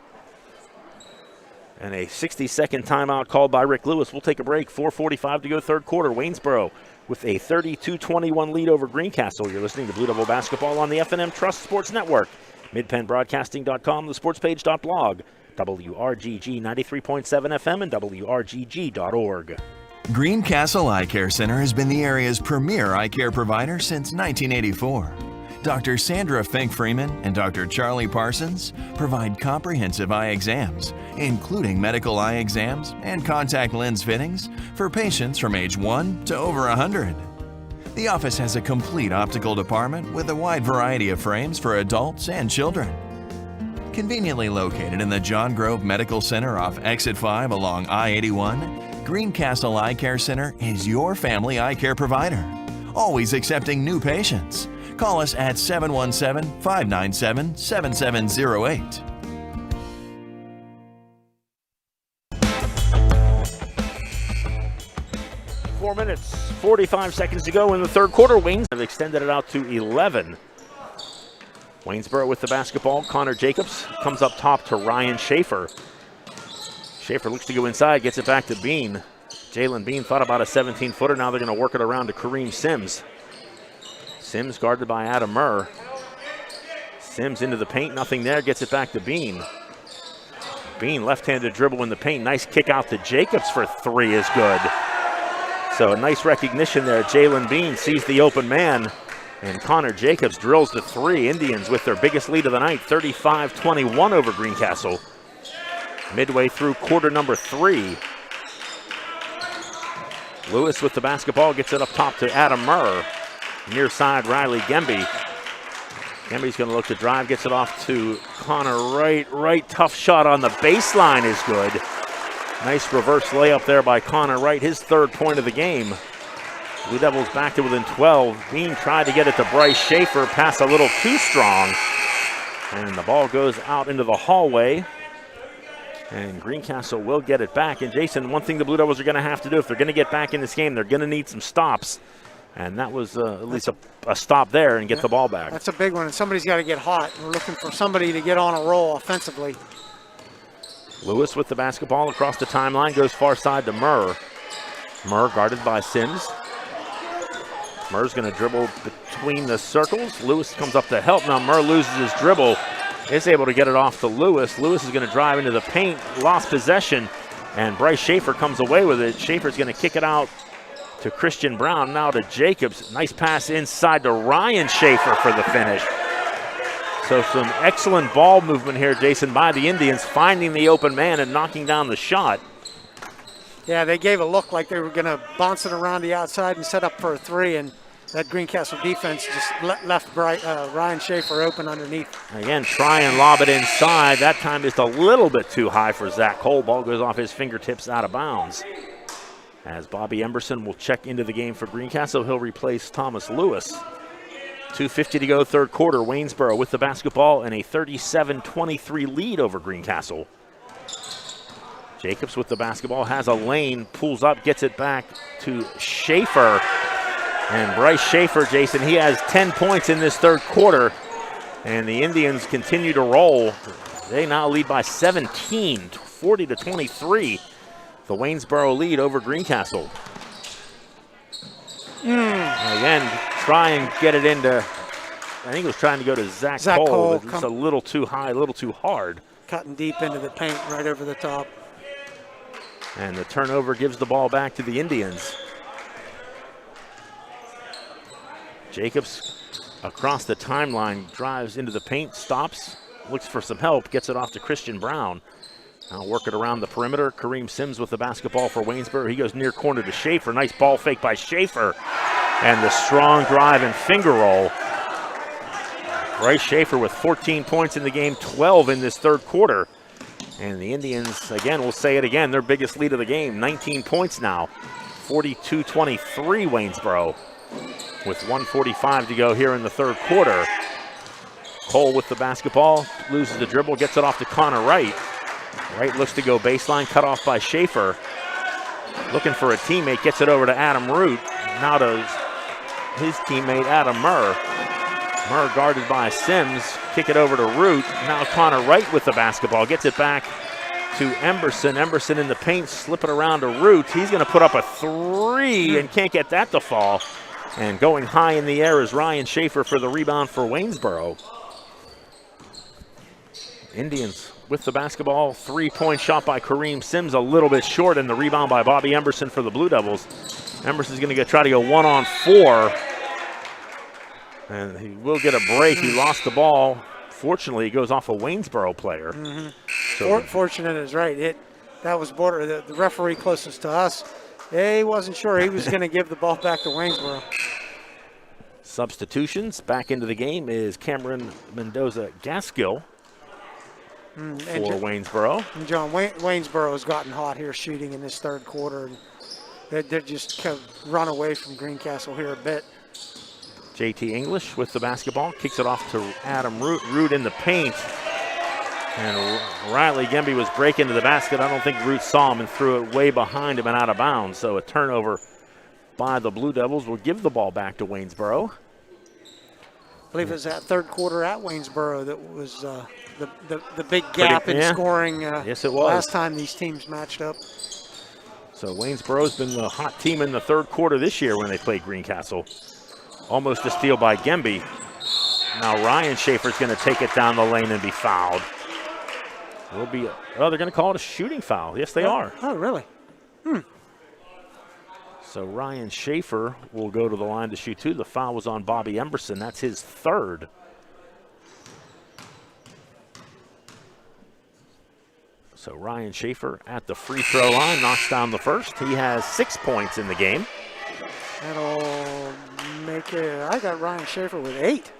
And a 60-second timeout called by Rick Lewis. We'll take a break. 4:45 to go, third quarter. Waynesboro with a 32-21 lead over Greencastle. You're listening to Blue Devil Basketball on the F&M Trust Sports Network. MidPennBroadcasting.com, thesportspage.blog, WRGG 93.7 FM, and WRGG.org. Greencastle Eye Care Center has been the area's premier eye care provider since 1984. Dr. Sandra Fink-Freeman and Dr. Charlie Parsons provide comprehensive eye exams, including medical eye exams and contact lens fittings for patients from age 1 to over 100. The office has a complete optical department with a wide variety of frames for adults and children. Conveniently located in the John Grove Medical Center off Exit 5 along I-81, Greencastle Eye Care Center is your family eye care provider, always accepting new patients. Call us at 717-597-7708. Four minutes, 45 seconds to go in the third quarter. Waynes have extended it out to 11. Waynesboro with the basketball. Connor Jacobs comes up top to Ryan Schaefer. Schaefer looks to go inside, gets it back to Bean. Jalen Bean thought about a 17-footer. Now they're going to work it around to Kareem Sims. Sims guarded by Adam Murr. Sims into the paint, nothing there, gets it back to Bean. Bean, left-handed dribble in the paint. Nice kick out to Jacobs for 3 is good. So a nice recognition there. Jalen Bean sees the open man, and Connor Jacobs drills the 3. Indians with their biggest lead of the night, 35-21 over Greencastle. Midway through quarter number 3. Lewis with the basketball, gets it up top to Adam Murr. Near side, Riley Gemby. Gemby's going to look to drive, gets it off to Connor Wright. Wright, tough shot on the baseline is good. Nice reverse layup there by Connor Wright, his 3rd point of the game. Blue Devils back to within 12. Bean tried to get it to Bryce Schaefer, pass a little too strong. And the ball goes out into the hallway. And Greencastle will get it back. And Jason, one thing the Blue Devils are going to have to do, if they're going to get back in this game, they're going to need some stops. And that was at least a stop there and get the ball back. That's a big one, and somebody's got to get hot. We're looking for somebody to get on a roll offensively. Lewis with the basketball across the timeline, goes far side to Murr. Murr guarded by Sims. Murr's going to dribble between the circles. Lewis comes up to help. Now Murr loses his dribble, is able to get it off to Lewis. Lewis is going to drive into the paint, lost possession. And Bryce Schaefer comes away with it. Schaefer's going to kick it out to Christian Brown, now to Jacobs. Nice pass inside to Ryan Schaefer for the finish. So some excellent ball movement here, Jason, by the Indians, finding the open man and knocking down the shot. Yeah, they gave a look like they were going to bounce it around the outside and set up for a three, and that Greencastle defense just left Ryan Schaefer open underneath. Again, try and lob it inside. That time just a little bit too high for Zach Cole. Ball goes off his fingertips out of bounds. As Bobby Emberson will check into the game for Greencastle, he'll replace Thomas Lewis. 2:50 to go, third quarter. Waynesboro with the basketball and a 37-23 lead over Greencastle. Jacobs with the basketball, has a lane, pulls up, gets it back to Schaefer. And Bryce Schaefer, Jason, he has 10 points in this third quarter. And the Indians continue to roll. They now lead by 17, 40-23. The Waynesboro lead over Greencastle. Again, try and get it into, I think it was trying to go to Zach Cole, but it's a little too high, a little too hard. Cutting deep into the paint right over the top. And the turnover gives the ball back to the Indians. Jacobs across the timeline, drives into the paint, stops, looks for some help, gets it off to Christian Brown. Now work it around the perimeter. Kareem Sims with the basketball for Waynesboro. He goes near corner to Schaefer. Nice ball fake by Schaefer. And the strong drive and finger roll. Bryce Schaefer with 14 points in the game, 12 in this third quarter. And the Indians, again, we'll say it again, their biggest lead of the game, 19 points now. 42-23 Waynesboro with 1:45 to go here in the third quarter. Cole with the basketball, loses the dribble, gets it off to Connor Wright. Wright looks to go baseline, cut off by Schaefer. Looking for a teammate, gets it over to Adam Root. Now to his teammate Adam Murr. Murr guarded by Sims, kick it over to Root. Now Connor Wright with the basketball, gets it back to Emberson. Emberson in the paint, slip it around to Root. He's going to put up a three and can't get that to fall. And going high in the air is Ryan Schaefer for the rebound for Waynesboro. Indians with the basketball, three-point shot by Kareem Sims, a little bit short, and the rebound by Bobby Emberson for the Blue Devils. Emberson's going to try to go 1-on-4, and he will get a break. He lost the ball. Fortunately, he goes off a Waynesboro player. So Fortunate is right. That was the referee closest to us. He wasn't sure he was going to give the ball back to Waynesboro. Substitutions back into the game is Cameron Mendoza-Gaskill. For Waynesboro. And John, Waynesboro has gotten hot here shooting in this third quarter. And they're just kind of run away from Greencastle here a bit. JT English with the basketball, kicks it off to Adam Root. Root in the paint. And Riley Gemby was breaking to the basket. I don't think Root saw him and threw it way behind him and out of bounds. So a turnover by the Blue Devils will give the ball back to Waynesboro. I believe it was that third quarter at Waynesboro that was the big gap in scoring. Yes, it was. Last time these teams matched up. So Waynesboro's been the hot team in the third quarter this year when they played Greencastle. Almost a steal by Gemby. Now Ryan Schaefer's going to take it down the lane and be fouled. They're going to call it a shooting foul. Yes, they are. Oh, really? So Ryan Schaefer will go to the line to shoot two. The foul was on Bobby Emberson. That's his third. So Ryan Schaefer at the free throw line knocks down the first. He has 6 points in the game. That'll make it. I got Ryan Schaefer with 8.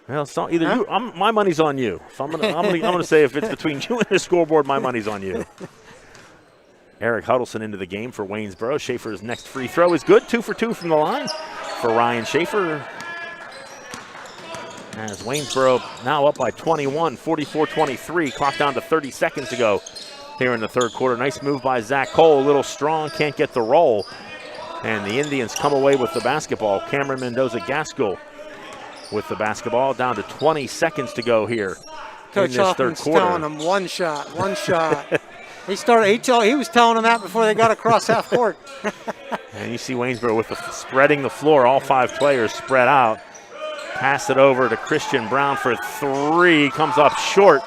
Well, it's not either you. My money's on you. If I'm gonna say if it's between you and the scoreboard, my money's on you. Eric Huddleston into the game for Waynesboro. Schaefer's next free throw is good. 2 for 2 from the line for Ryan Schaefer. As Waynesboro now up by 21, 44-23. Clock down to 30 seconds to go here in the third quarter. Nice move by Zach Cole. A little strong, can't get the roll. And the Indians come away with the basketball. Cameron Mendoza-Gaskill with the basketball. Down to 20 seconds to go here Coach in this third quarter. telling them one shot. He was telling them that before they got across half court. And you see Waynesboro with spreading the floor. All 5 players spread out. Pass it over to Christian Brown for 3. Comes up short.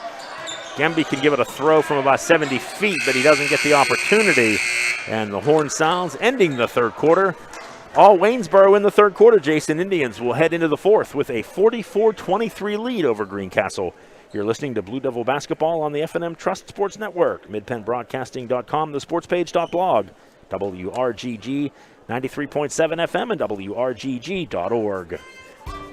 Gemby can give it a throw from about 70 feet, but he doesn't get the opportunity. And the horn sounds, ending the third quarter. All Waynesboro in the third quarter. Jason, Indians will head into the fourth with a 44-23 lead over Greencastle. You're listening to Blue Devil basketball on the F&M Trust Sports Network, midpennbroadcasting.com, thesportspage.blog, WRGG 93.7 FM, and WRGG.org.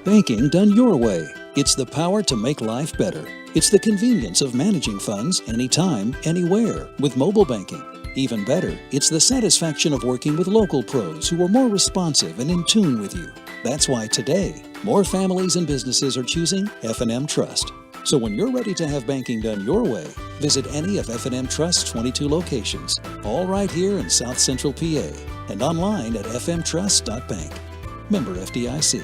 Banking done your way. It's the power to make life better. It's the convenience of managing funds anytime, anywhere with mobile banking. Even better, it's the satisfaction of working with local pros who are more responsive and in tune with you. That's why today, more families and businesses are choosing F&M Trust. So when you're ready to have banking done your way, visit any of F&M Trust's 22 locations, all right here in South Central PA, and online at fmtrust.bank. Member FDIC.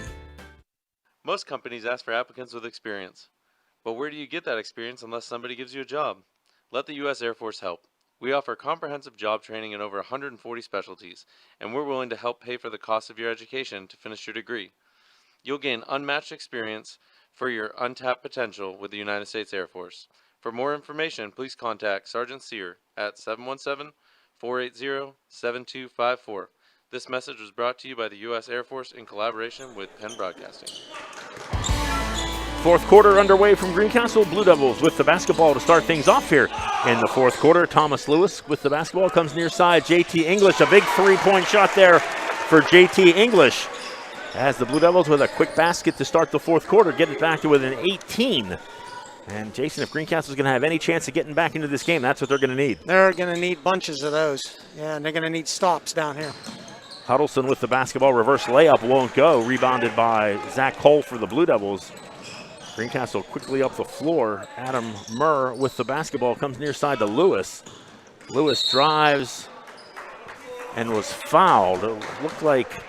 Most companies ask for applicants with experience. But where do you get that experience unless somebody gives you a job? Let the U.S. Air Force help. We offer comprehensive job training in over 140 specialties, and we're willing to help pay for the cost of your education to finish your degree. You'll gain unmatched experience for your untapped potential with the United States Air Force. For more information, please contact Sergeant Sear at 717-480-7254. This message was brought to you by the U.S. Air Force in collaboration with Penn Broadcasting. Fourth quarter underway from Greencastle. Blue Devils with the basketball to start things off here in the fourth quarter. Thomas Lewis with the basketball comes near side. JT English, a big three-point shot there for JT English. As the Blue Devils with a quick basket to start the fourth quarter, get it back to within 18. And Jason, if Greencastle's going to have any chance of getting back into this game, that's what they're going to need. They're going to need bunches of those. Yeah, and they're going to need stops down here. Huddleston with the basketball. Reverse layup won't go. Rebounded by Zach Cole for the Blue Devils. Greencastle quickly up the floor. Adam Murr with the basketball comes near side to Lewis. Lewis drives and was fouled. It looked like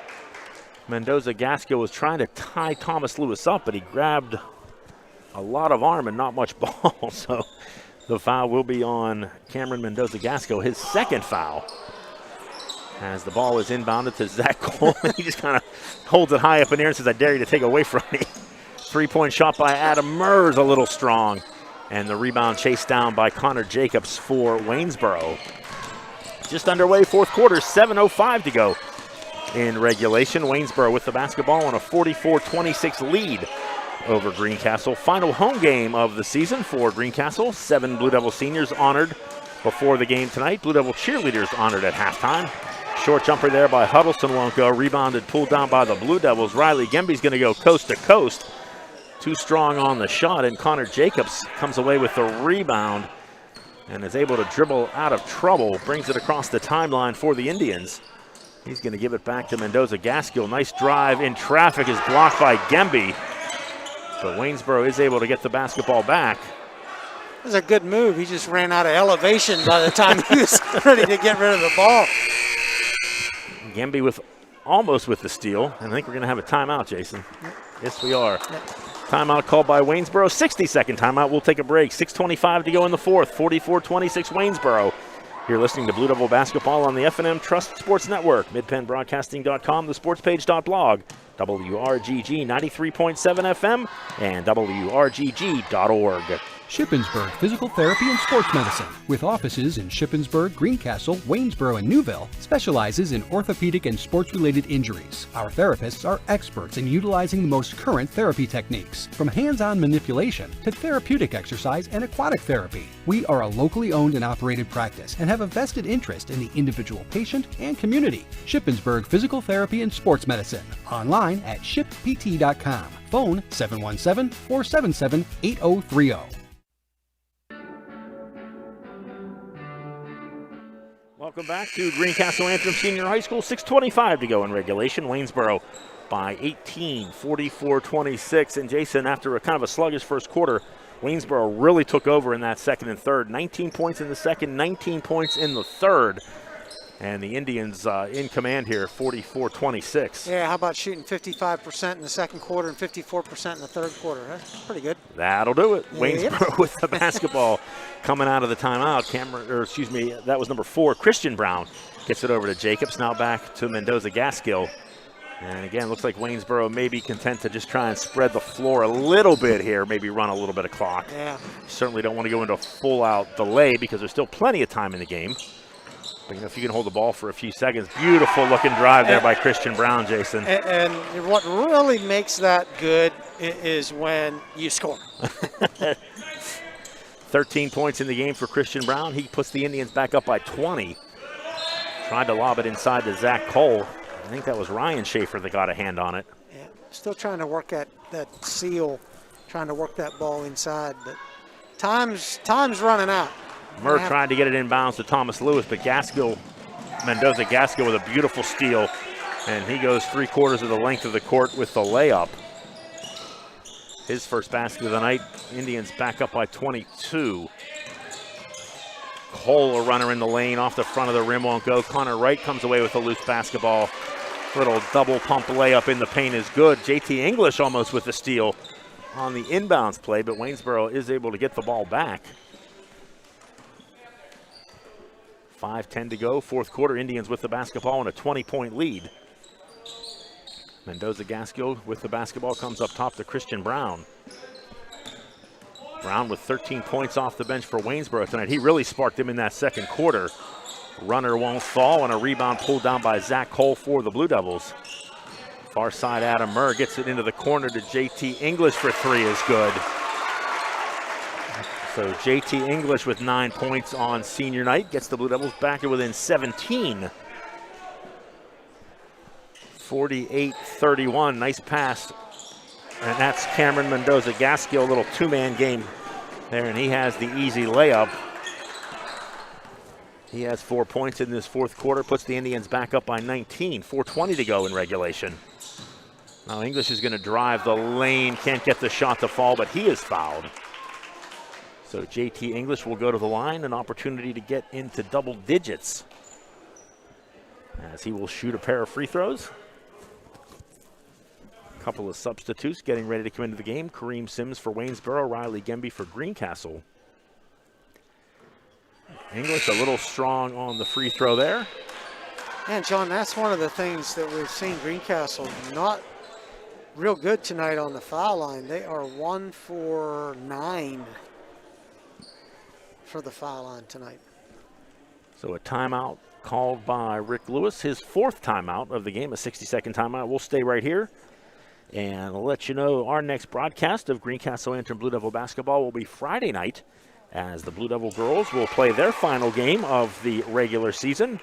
Mendoza-Gasco was trying to tie Thomas Lewis up, but he grabbed a lot of arm and not much ball. So the foul will be on Cameron Mendoza-Gasco, his second foul. As the ball is inbounded to Zach Cole, he just kind of holds it high up in the air and says, I dare you to take it away from me. Three-point shot by Adam Murr's a little strong. And the rebound chased down by Connor Jacobs for Waynesboro. Just underway, fourth quarter, 7:05 to go in regulation. Waynesboro with the basketball on a 44-26 lead over Greencastle. Final home game of the season for Greencastle. 7 Blue Devil seniors honored before the game tonight. Blue Devil cheerleaders honored at halftime. Short jumper there by Huddleston won't go. Rebounded, pulled down by the Blue Devils. Riley Gemby's going to go coast to coast. Too strong on the shot, and Connor Jacobs comes away with the rebound and is able to dribble out of trouble. Brings it across the timeline for the Indians. He's going to give it back to Mendoza-Gaskill. Nice drive in traffic is blocked by Gemby. But Waynesboro is able to get the basketball back. It was a good move. He just ran out of elevation by the time he was ready to get rid of the ball. Gemby with almost with the steal. And I think we're going to have a timeout, Jason. Yep. Yes, we are. Yep. Timeout called by Waynesboro. 60-second timeout. We'll take a break. 6:25 to go in the fourth. 44-26 Waynesboro. You're listening to Blue Devil basketball on the F&M Trust Sports Network, midpennbroadcasting.com, thesportspage.blog, WRGG 93.7 FM, and WRGG.org. Shippensburg Physical Therapy and Sports Medicine, with offices in Shippensburg, Greencastle, Waynesboro, and Newville, specializes in orthopedic and sports-related injuries. Our therapists are experts in utilizing the most current therapy techniques, from hands-on manipulation to therapeutic exercise and aquatic therapy. We are a locally owned and operated practice and have a vested interest in the individual patient and community. Shippensburg Physical Therapy and Sports Medicine, online at shippt.com. Phone 717-477-8030. Welcome back to Greencastle Antrim Senior High School. 6:25 to go in regulation. Waynesboro by 18, 44-26. And Jason, after a kind of a sluggish first quarter, Waynesboro really took over in that second and third. 19 points in the second, 19 points in the third. And the Indians in command here, 44-26. Yeah, how about shooting 55% in the second quarter and 54% in the third quarter? That's pretty good. That'll do it. Yep. Waynesboro with the basketball coming out of the timeout. That was number 4, Christian Brown. Gets it over to Jacobs, now back to Mendoza-Gaskill. And again, looks like Waynesboro may be content to just try and spread the floor a little bit here, maybe run a little bit of clock. Yeah. Certainly don't want to go into a full-out delay because there's still plenty of time in the game. But, you know, if you can hold the ball for a few seconds, beautiful-looking drive there by Christian Brown, Jason. And what really makes that good is when you score. 13 points in the game for Christian Brown. He puts the Indians back up by 20. Tried to lob it inside to Zach Cole. I think that was Ryan Schaefer that got a hand on it. Yeah, still trying to work that seal, trying to work that ball inside, but time's running out. Murr trying to get it inbounds to Thomas Lewis, but Mendoza Gaskill with a beautiful steal, and he goes 3/4 of the length of the court with the layup. His first basket of the night. Indians back up by 22. Cole, a runner in the lane, off the front of the rim, won't go. Connor Wright comes away with a loose basketball. Little double pump layup in the paint is good. JT English almost with the steal on the inbounds play, but Waynesboro is able to get the ball back. 5:10 to go, fourth quarter. Indians with the basketball and a 20-point lead. Mendoza Gaskill with the basketball comes up top to Christian Brown. Brown with 13 points off the bench for Waynesboro tonight. He really sparked him in that second quarter. Runner won't fall, and a rebound pulled down by Zach Cole for the Blue Devils. Far side, Adam Murr gets it into the corner to JT English for three is good. So JT English with 9 points on senior night gets the Blue Devils back to within 17. 48-31, nice pass. And that's Cameron Mendoza Gaskill, a little two-man game there, and he has the easy layup. He has 4 points in this fourth quarter, puts the Indians back up by 19, 4:20 to go in regulation. Now English is going to drive the lane, can't get the shot to fall, but he is fouled. So JT English will go to the line, an opportunity to get into double digits as he will shoot a pair of free throws. Couple of substitutes getting ready to come into the game. Kareem Sims for Waynesboro, Riley Gemby for Greencastle. English a little strong on the free throw there. And John, that's one of the things that we've seen Greencastle not real good tonight on the foul line. They are 1 for 9 for the foul line tonight. So a timeout called by Rick Lewis, his fourth timeout of the game, a 60-second timeout. We'll stay right here. And I'll let you know our next broadcast of Greencastle Antrim Blue Devil basketball will be Friday night as the Blue Devil girls will play their final game of the regular season.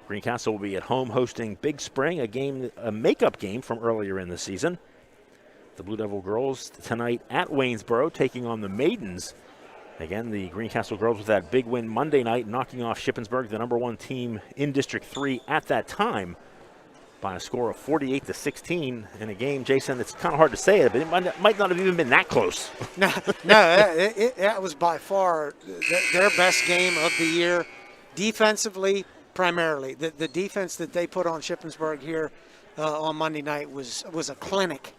Greencastle will be at home hosting Big Spring, a makeup game from earlier in the season. The Blue Devil girls tonight at Waynesboro taking on the Maidens. Again, the Greencastle girls with that big win Monday night, knocking off Shippensburg, the #1 team in District 3 at that time, by a score of 48-16 in a game, Jason, it's kind of hard to say it, but it might not have even been that close. That was by far their best game of the year, defensively primarily. The defense that they put on Shippensburg here on Monday night was a clinic.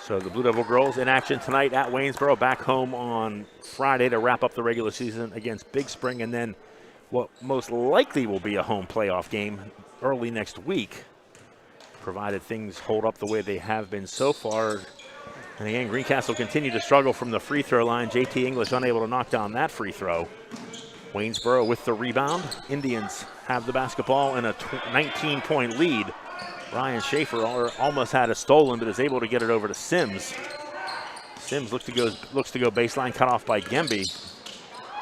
So the Blue Devil girls in action tonight at Waynesboro, back home on Friday to wrap up the regular season against Big Spring, and then what most likely will be a home playoff game early next week, provided things hold up the way they have been so far. And again, Greencastle continued to struggle from the free throw line. JT English unable to knock down that free throw. Waynesboro with the rebound. Indians have the basketball and a 19-point lead. Ryan Schaefer almost had it stolen, but is able to get it over to Sims. Sims looks to go baseline, cut off by Gemby.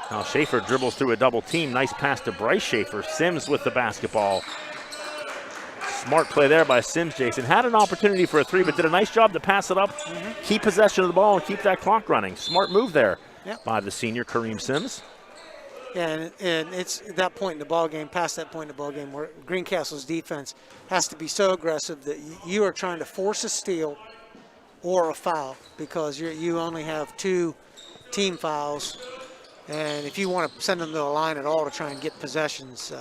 Now Schaefer dribbles through a double team. Nice pass to Bryce Schaefer. Sims with the basketball. Smart play there by Sims, Jason. Had an opportunity for a three, but did a nice job to pass it up, keep possession of the ball, and keep that clock running. Smart move there by the senior Kareem Sims. Yeah, and it's that point in the ball game, past that point in the ball game, where Greencastle's defense has to be so aggressive that you are trying to force a steal or a foul, because you only have 2 team fouls. And if you want to send them to the line at all to try and get possessions,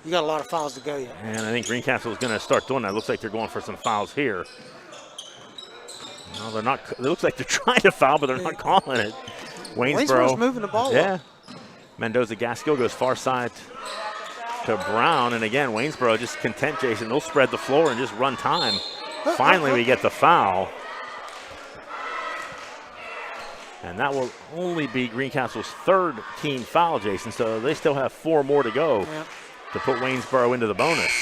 you got a lot of fouls to go yet. And I think Greencastle is going to start doing that. Looks like they're going for some fouls here. No, they're not. It looks like they're trying to foul, but they're not calling it. Waynesboro's moving the ball up. Mendoza Gaskill goes far side to Brown, and again, Waynesboro just content, Jason. They'll spread the floor and just run time. Finally, we get the foul. And that will only be Greencastle's third team foul, Jason, so they still have 4 more to go to put Waynesboro into the bonus.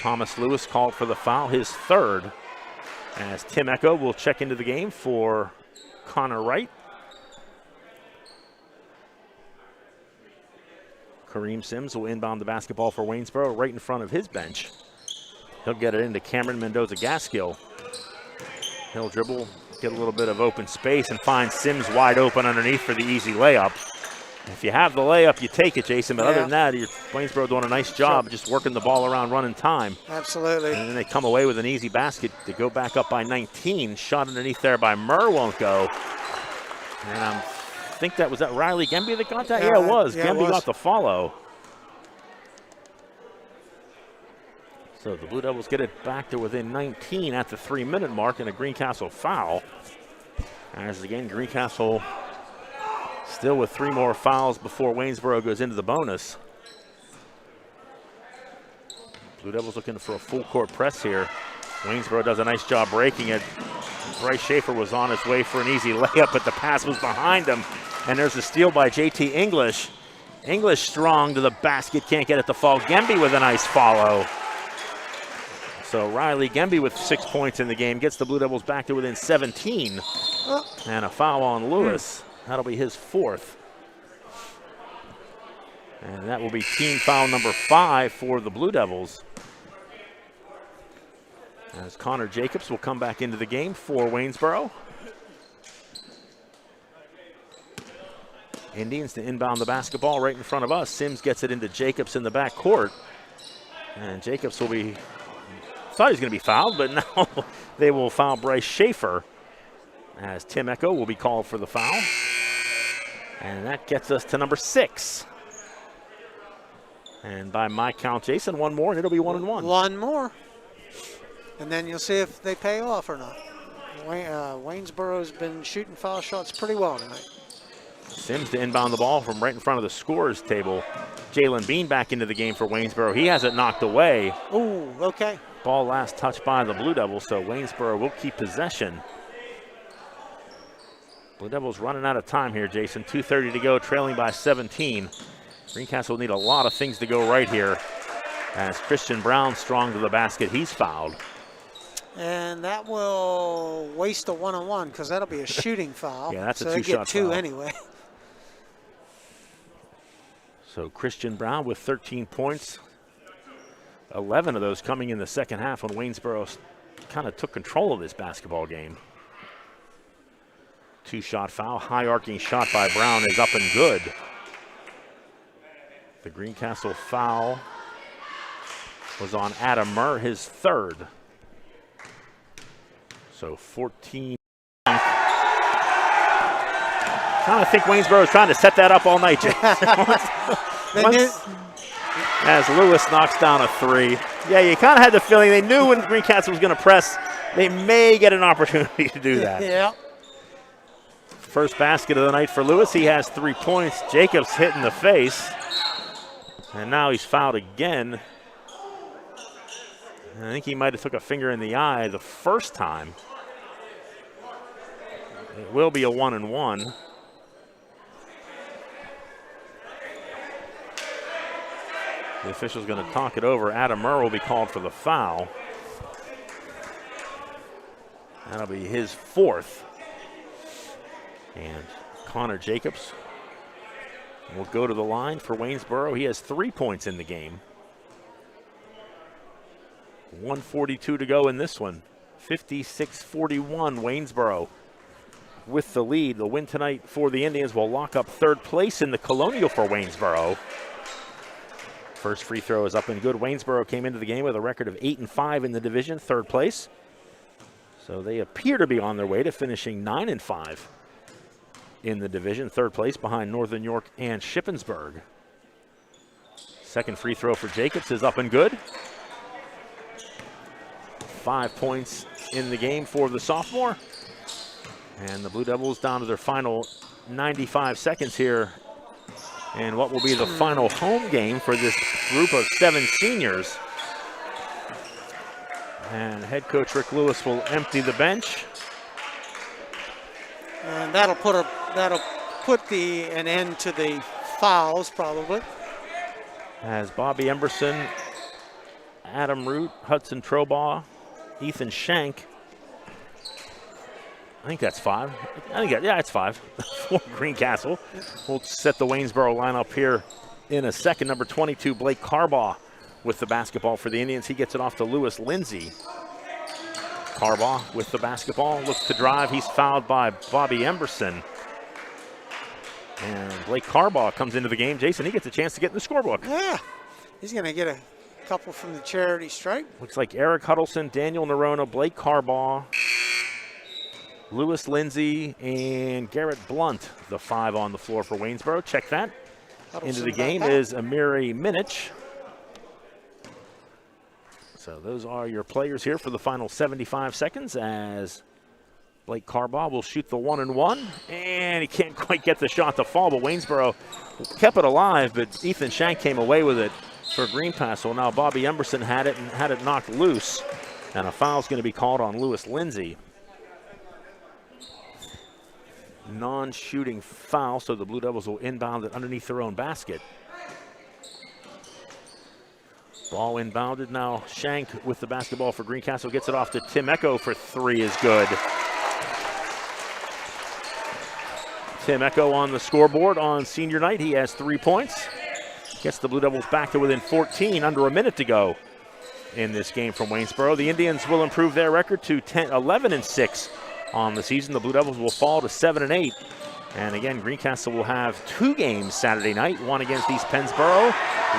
Thomas Lewis called for the foul, his third, as Tim Echo will check into the game for Connor Wright. Kareem Sims will inbound the basketball for Waynesboro right in front of his bench. He'll get it into Cameron Mendoza-Gaskill. He'll dribble, get a little bit of open space, and find Sims wide open underneath for the easy layup. If you have the layup, you take it, Jason, but other than that, Waynesboro doing a nice job just working the ball around, running time. Absolutely. And then they come away with an easy basket to go back up by 19. Shot underneath there by Murr won't go. And I think was that Riley Gemby that got that? Yeah, it was. Gemby got the follow. So the Blue Devils get it back to within 19 at the 3-minute mark, and a Greencastle foul. As again, Greencastle still with 3 more fouls before Waynesboro goes into the bonus. Blue Devils looking for a full court press here. Waynesboro does a nice job breaking it. Bryce Schaefer was on his way for an easy layup, but the pass was behind him. And there's a steal by JT English. English strong to the basket, can't get it to fall. Gemby with a nice follow. So Riley Gemby with 6 points in the game gets the Blue Devils back to within 17. And a foul on Lewis. That'll be his 4th. And that will be team foul number 5 for the Blue Devils. As Connor Jacobs will come back into the game for Waynesboro. Indians to inbound the basketball right in front of us. Sims gets it into Jacobs in the back court. And Jacobs will be, thought he was going to be fouled, but now they will foul Bryce Schaefer as Tim Echo will be called for the foul. And that gets us to number 6. And by my count, Jason, 1 more, and it'll be 1-1. 1 more. And then you'll see if they pay off or not. Waynesboro's been shooting foul shots pretty well tonight. Sims to inbound the ball from right in front of the scorer's table. Jalen Bean back into the game for Waynesboro. He has it knocked away. Ooh, okay. Ball last touched by the Blue Devils, so Waynesboro will keep possession. Blue Devils running out of time here, Jason. 2:30 to go, trailing by 17. Greencastle will need a lot of things to go right here. As Christian Brown strong to the basket, he's fouled. And that will waste a 1-on-1 because that'll be a shooting foul. Yeah, that's a 2-shot foul. So they get 2 foul. anyway. So Christian Brown with 13 points. 11 of those coming in the second half when Waynesboro kind of took control of this basketball game. 2-shot foul, high arcing shot by Brown is up and good. The Greencastle foul was on Adam Murr, his 3rd. So 14. I think Waynesboro is trying to set that up all night, Jay. As Lewis knocks down a 3. Yeah, you kind of had the feeling they knew when Greencastle was going to press, they may get an opportunity to do that. Yeah. First basket of the night for Lewis. He has 3 points. Jacobs hit in the face. And now he's fouled again. I think he might have took a finger in the eye the first time. It will be a 1-and-1. The official's going to talk it over. Adam Murr will be called for the foul. That'll be his 4th. And Connor Jacobs will go to the line for Waynesboro. He has 3 points in the game. 1:42 to go in this one. 56-41 Waynesboro with the lead. The win tonight for the Indians will lock up 3rd place in the Colonial for Waynesboro. First free throw is up and good. Waynesboro came into the game with a record of 8-5 in the division, 3rd place. So they appear to be on their way to finishing 9-5 in the division, 3rd place behind Northern York and Shippensburg. Second free throw for Jacobs is up and good. 5 points in the game for the sophomore. And the Blue Devils down to their final 95 seconds here in what will be the final home game for this group of 7 seniors. And head coach Rick Lewis will empty the bench. And that'll put an end to the fouls probably. As Bobby Emberson, Adam Root, Hudson Trobaugh, Ethan Shank. I think that's 5. It's 5 for Greencastle. We'll set the Waynesboro lineup here in a second. Number 22, Blake Carbaugh with the basketball for the Indians. He gets it off to Lewis Lindsay. Carbaugh with the basketball, looks to drive. He's fouled by Bobby Emberson. And Blake Carbaugh comes into the game. Jason, he gets a chance to get in the scorebook. Yeah, he's going to get a couple from the charity stripe. Looks like Eric Huddleston, Daniel Noronha, Blake Carbaugh, Lewis Lindsay, and Garrett Blunt, the 5 on the floor for Waynesboro. Check that. Huddleston into the game is Amiri Minich. So those are your players here for the final 75 seconds as Blake Carbaugh will shoot the 1-and-1, and he can't quite get the shot to fall, but Waynesboro kept it alive, but Ethan Shank came away with it for Greencastle. Now Bobby Emberson had it and had it knocked loose, and a foul's going to be called on Lewis Lindsay. Non-shooting foul, so the Blue Devils will inbound it underneath their own basket. Ball inbounded now. Shank with the basketball for Greencastle gets it off to Tim Echo for 3 is good. Tim Echo on the scoreboard on senior night. He has 3 points. Gets the Blue Devils back to within 14, under a minute to go in this game from Waynesboro. The Indians will improve their record to 11-6 on the season. The Blue Devils will fall to 7-8. And again, Greencastle will have 2 games Saturday night, one against East Pennsboro,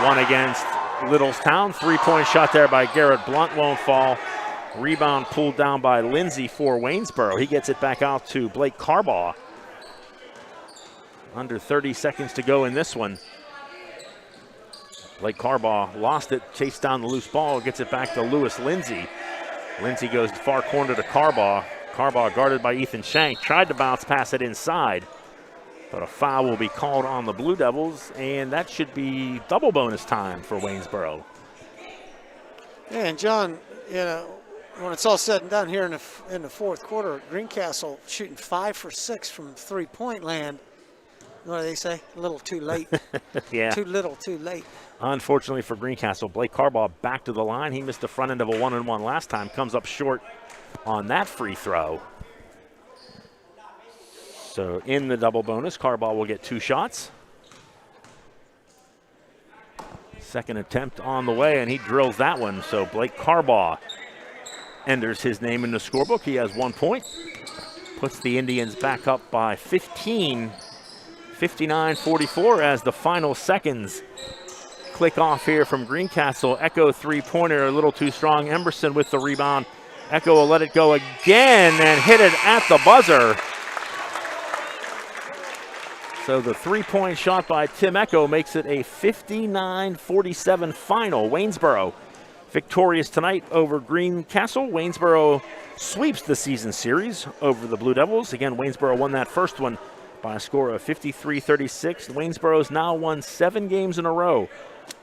one against Littlestown. 3-point shot there by Garrett Blunt won't fall. Rebound pulled down by Lindsay for Waynesboro. He gets it back out to Blake Carbaugh. Under 30 seconds to go in this one. Blake Carbaugh lost it, chased down the loose ball, gets it back to Lewis Lindsay. Lindsay goes far corner to Carbaugh. Carbaugh guarded by Ethan Shank, tried to bounce pass it inside, but a foul will be called on the Blue Devils, and that should be double bonus time for Waynesboro. Yeah, and John, you know, when it's all said and done here in the fourth quarter, Greencastle shooting 5 for 6 from 3-point land. What do they say? A little too late. Yeah. Too little, too late. Unfortunately for Greencastle, Blake Carbaugh back to the line. He missed the front end of a 1-and-1 last time. Comes up short on that free throw. So in the double bonus, Carbaugh will get 2 shots. Second attempt on the way, and he drills that one. So Blake Carbaugh enters his name in the scorebook. He has 1 point. Puts the Indians back up by 15. 59-44 as the final seconds click off here from Greencastle. Echo 3-pointer, a little too strong. Emberson with the rebound. Echo will let it go again and hit it at the buzzer. So the 3-point shot by Tim Echo makes it a 59-47 final. Waynesboro victorious tonight over Greencastle. Waynesboro sweeps the season series over the Blue Devils. Again, Waynesboro won that first one by a score of 53-36. Waynesboro's now won 7 games in a row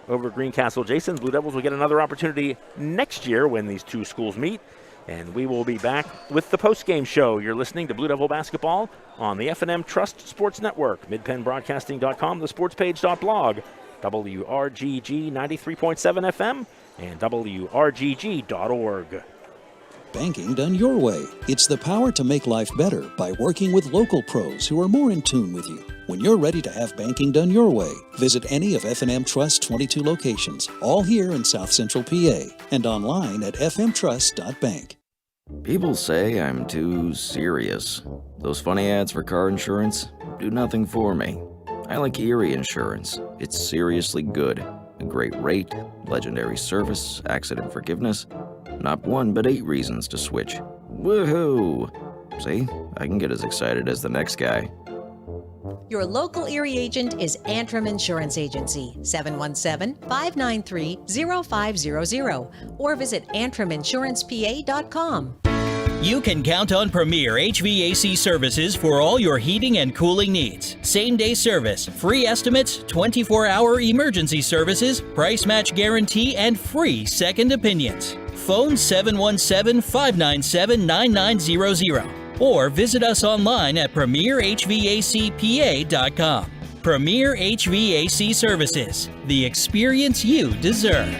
over Greencastle. Jason, Blue Devils will get another opportunity next year when these 2 schools meet. And we will be back with the post-game show. You're listening to Blue Devil Basketball on the F&M Trust Sports Network, midpennbroadcasting.com, thesportspage.blog, WRGG 93.7 FM, and WRGG.org. Banking done your way. It's the power to make life better by working with local pros who are more in tune with you. When you're ready to have banking done your way, visit any of F&M Trust's 22 locations, all here in South Central PA, and online at fmtrust.bank. People say I'm too serious. Those funny ads for car insurance do nothing for me. I like Erie Insurance. It's seriously good. A great rate, legendary service, accident forgiveness. Not 1, but 8 reasons to switch. Woohoo! See, I can get as excited as the next guy. Your local Erie agent is Antrim Insurance Agency, 717-593-0500, or visit antriminsurancepa.com. You can count on Premier HVAC services for all your heating and cooling needs. Same-day service, free estimates, 24-hour emergency services, price match guarantee, and free second opinions. Phone 717-597-9900 or visit us online at premierhvacpa.com. Premier HVAC Services, the experience you deserve.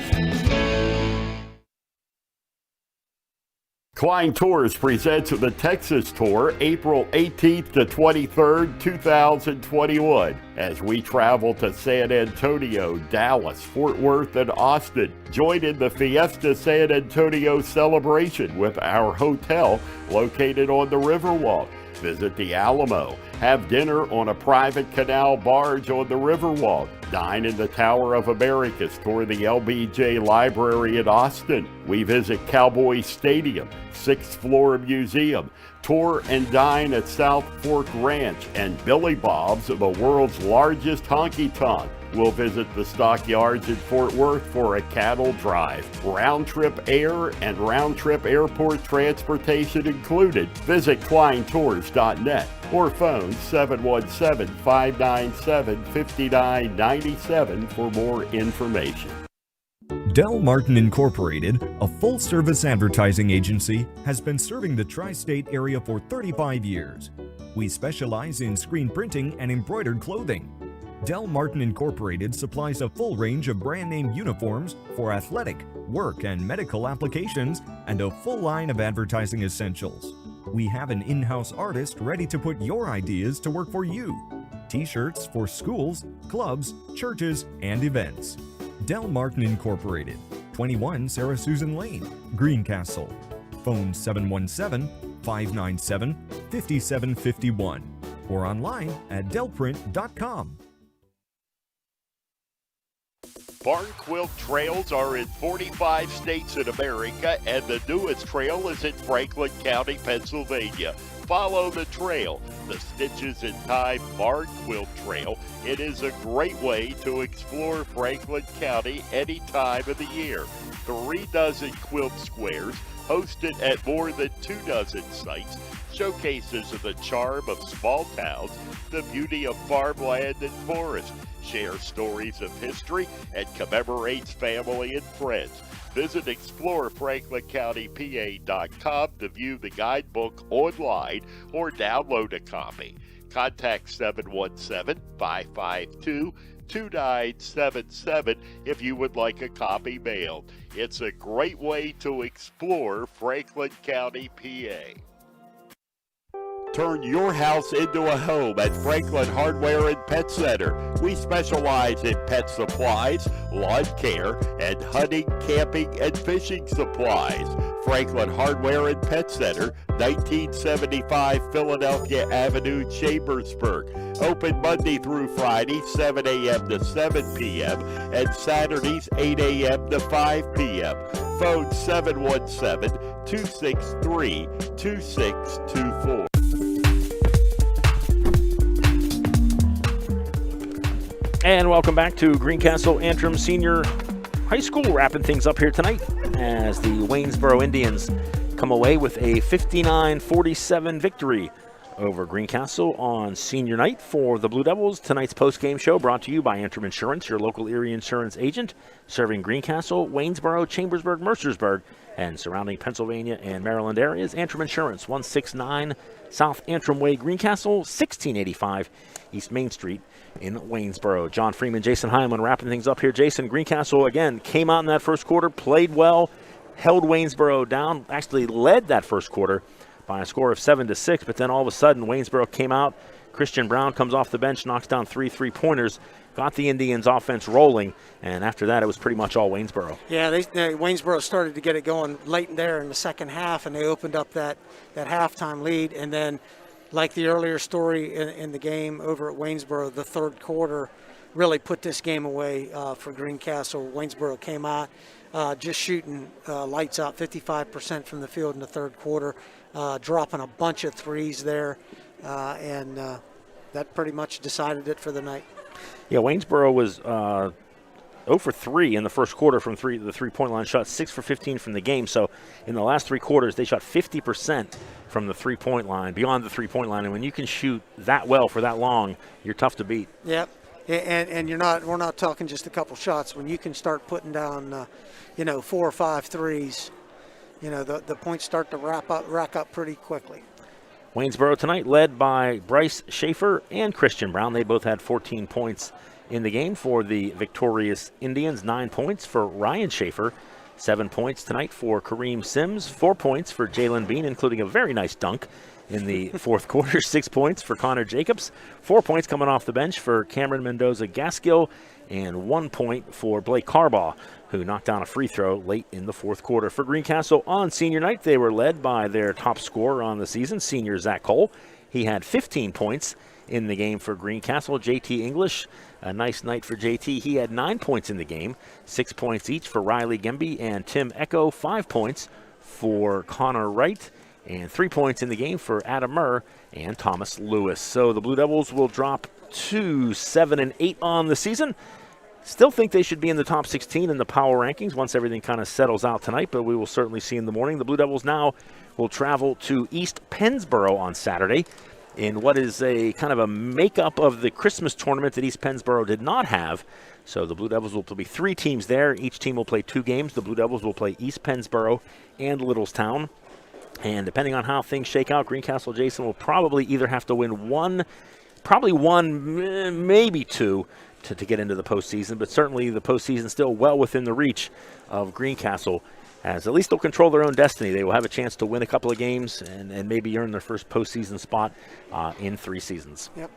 Klein Tours presents the Texas Tour April 18th to 23rd, 2021 as we travel to San Antonio, Dallas, Fort Worth, and Austin. Join in the Fiesta San Antonio celebration with our hotel located on the Riverwalk. Visit the Alamo. Have dinner on a private canal barge on the Riverwalk. Dine in the Tower of Americas, tour the LBJ Library in Austin. We visit Cowboy Stadium, 6th Floor Museum. Tour and dine at South Fork Ranch and Billy Bob's, the world's largest honky-tonk. We'll visit the stockyards in Fort Worth for a cattle drive. Round-trip air and round-trip airport transportation included. Visit kleintours.net or phone 717-597-5997 for more information. Del Martin Incorporated, a full-service advertising agency, has been serving the tri-state area for 35 years. We specialize in screen printing and embroidered clothing. Del Martin Incorporated supplies a full range of brand-name uniforms for athletic, work, and medical applications, and a full line of advertising essentials. We have an in-house artist ready to put your ideas to work for you. T-shirts for schools, clubs, churches, and events. Del Martin Incorporated, 21 Sarah Susan Lane, Greencastle. Phone 717-597-5751 or online at delprint.com. Barn Quilt trails are in 45 states in America, and the newest trail is in Franklin County, Pennsylvania. Follow the trail, the Stitches in Time Barn Quilt Trail. It is a great way to explore Franklin County any time of the year. 3 dozen quilt squares hosted at more than 2 dozen sites, showcases of the charm of small towns, the beauty of farmland and forest, share stories of history, and commemorates family and friends. Visit explorefranklincountypa.com to view the guidebook online or download a copy. Contact 717-552-2977 if you would like a copy mailed. It's a great way to explore Franklin County, PA. Turn your house into a home at Franklin Hardware and Pet Center. We specialize in pet supplies, lawn care, and hunting, camping, and fishing supplies. Franklin Hardware and Pet Center, 1975 Philadelphia Avenue, Chambersburg. Open Monday through Friday, 7 a.m. to 7 p.m. and Saturdays, 8 a.m. to 5 p.m. Phone 717-263-2624. And welcome back to Greencastle Antrim Senior High School, wrapping things up here tonight as the Waynesboro Indians come away with a 59-47 victory over Greencastle on senior night for the Blue Devils. Tonight's post-game show brought to you by Antrim Insurance, your local Erie insurance agent, serving Greencastle, Waynesboro, Chambersburg, Mercersburg, and surrounding Pennsylvania and Maryland areas. Antrim Insurance, 169 South Antrim Way, Greencastle, 1685 East Main Street in Waynesboro. John Freeman, Jason Hyman wrapping things up here. Jason, Greencastle, again, came out in that first quarter, played well, held Waynesboro down, actually led that first quarter by a score of 7-6, but then all of a sudden Waynesboro came out. Christian Brown comes off the bench, knocks down 3 3-pointers, got the Indians offense rolling, and after that it was pretty much all Waynesboro. Yeah, Waynesboro started to get it going late there in the second half, and they opened up that halftime lead, and then like the earlier story in the game over at Waynesboro, the third quarter really put this game away for Greencastle. Waynesboro came out just shooting lights out, 55% from the field in the third quarter, dropping a bunch of threes there, and that pretty much decided it for the night. Yeah, Waynesboro was 0 for 3 in the first quarter from the three-point line, shot 6 for 15 from the game. So in the last 3 quarters, they shot 50% from the three-point line, beyond the three-point line. And when you can shoot that well for that long, you're tough to beat. Yep. And we're not talking just a couple shots. When you can start putting down, 4 or 5 threes, the points start to rack up pretty quickly. Waynesboro tonight led by Bryce Schaefer and Christian Brown. They both had 14 points in the game for the victorious Indians. 9 points for Ryan Schaefer. 7 points tonight for Kareem Sims. 4 points for Jalen Bean, including a very nice dunk in the fourth quarter. 6 points for Connor Jacobs. 4 points coming off the bench for Cameron Mendoza-Gaskill. And 1 point for Blake Carbaugh, who knocked down a free throw late in the fourth quarter. For Greencastle on senior night, they were led by their top scorer on the season, senior Zach Cole. He had 15 points in the game for Greencastle. JT English, a nice night for JT. He had 9 points in the game, 6 points each for Riley Gemby and Tim Echo, 5 points for Connor Wright, and 3 points in the game for Adam Murr and Thomas Lewis. So the Blue Devils will drop to 7-8 on the season. Still think they should be in the top 16 in the power rankings once everything kind of settles out tonight, but we will certainly see in the morning. The Blue Devils now will travel to East Pennsboro on Saturday in what is a kind of a makeup of the Christmas tournament that East Pennsboro did not have. So the Blue Devils will be 3 teams there. Each team will play 2 games. The Blue Devils will play East Pennsboro and Littlestown. And depending on how things shake out, Greencastle Jason will probably either have to win one, maybe 2 to get into the postseason, but certainly the postseason still well within the reach of Greencastle, as at least they'll control their own destiny. They will have a chance to win a couple of games and maybe earn their first postseason spot in 3 seasons. Yep.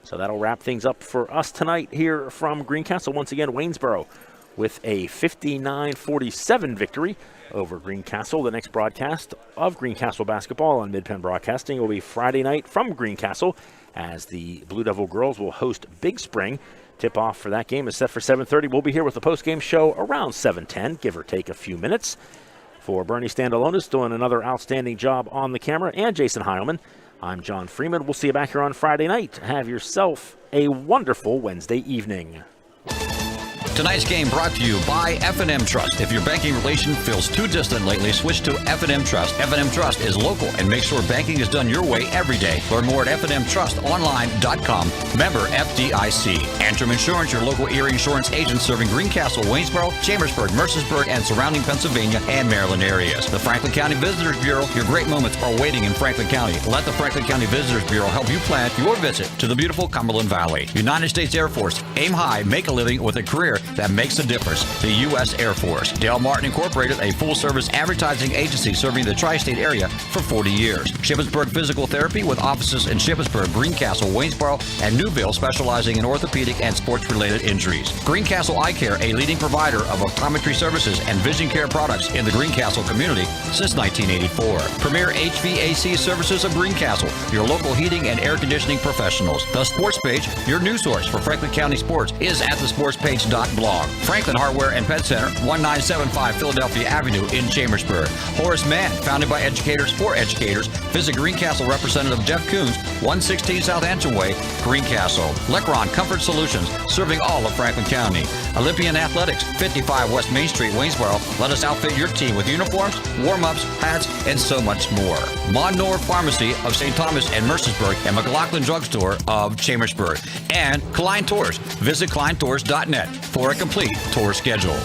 So that'll wrap things up for us tonight here from Greencastle. Once again, Waynesboro with a 59-47 victory over Greencastle. The next broadcast of Greencastle basketball on Mid-Penn Broadcasting will be Friday night from Greencastle, as the Blue Devil girls will host Big Spring. Tip-off for that game is set for 7:30. We'll be here with the post-game show around 7:10, give or take a few minutes. For Bernie Standalonis, doing another outstanding job on the camera, and Jason Heilman, I'm John Freeman. We'll see you back here on Friday night. Have yourself a wonderful Wednesday evening. Tonight's game brought to you by F&M Trust. If your banking relation feels too distant lately, switch to F&M Trust. F&M Trust is local and makes sure banking is done your way every day. Learn more at fnmtrustonline.com. Member FDIC. Antrim Insurance, your local Erie insurance agent serving Greencastle, Waynesboro, Chambersburg, Mercersburg, and surrounding Pennsylvania and Maryland areas. The Franklin County Visitors Bureau, your great moments are waiting in Franklin County. Let the Franklin County Visitors Bureau help you plan your visit to the beautiful Cumberland Valley. United States Air Force. Aim high, make a living with a career that makes a difference. The U.S. Air Force. Dale Martin Incorporated, a full-service advertising agency serving the tri-state area for 40 years. Shippensburg Physical Therapy, with offices in Shippensburg, Greencastle, Waynesboro, and Newville, specializing in orthopedic and sports-related injuries. Greencastle Eye Care, a leading provider of optometry services and vision care products in the Greencastle community since 1984. Premier HVAC Services of Greencastle, your local heating and air conditioning professionals. The Sports Page, your news source for Franklin County sports, is at thesportspage.blog. Franklin Hardware and Pet Center, 1975 Philadelphia Avenue in Chambersburg. Horace Mann, founded by educators for educators. Visit Greencastle Representative Jeff Coons, 116 South Antrim Way, Greencastle. Lecron Comfort Solutions, serving all of Franklin County. Olympian Athletics, 55 West Main Street, Waynesboro. Let us outfit your team with uniforms, warm-ups, hats, and so much more. Monor Pharmacy of St. Thomas and Mercersburg, and McLaughlin Drugstore of Chambersburg. And Klein Tours. Visit kleintours.net for a complete tour schedule.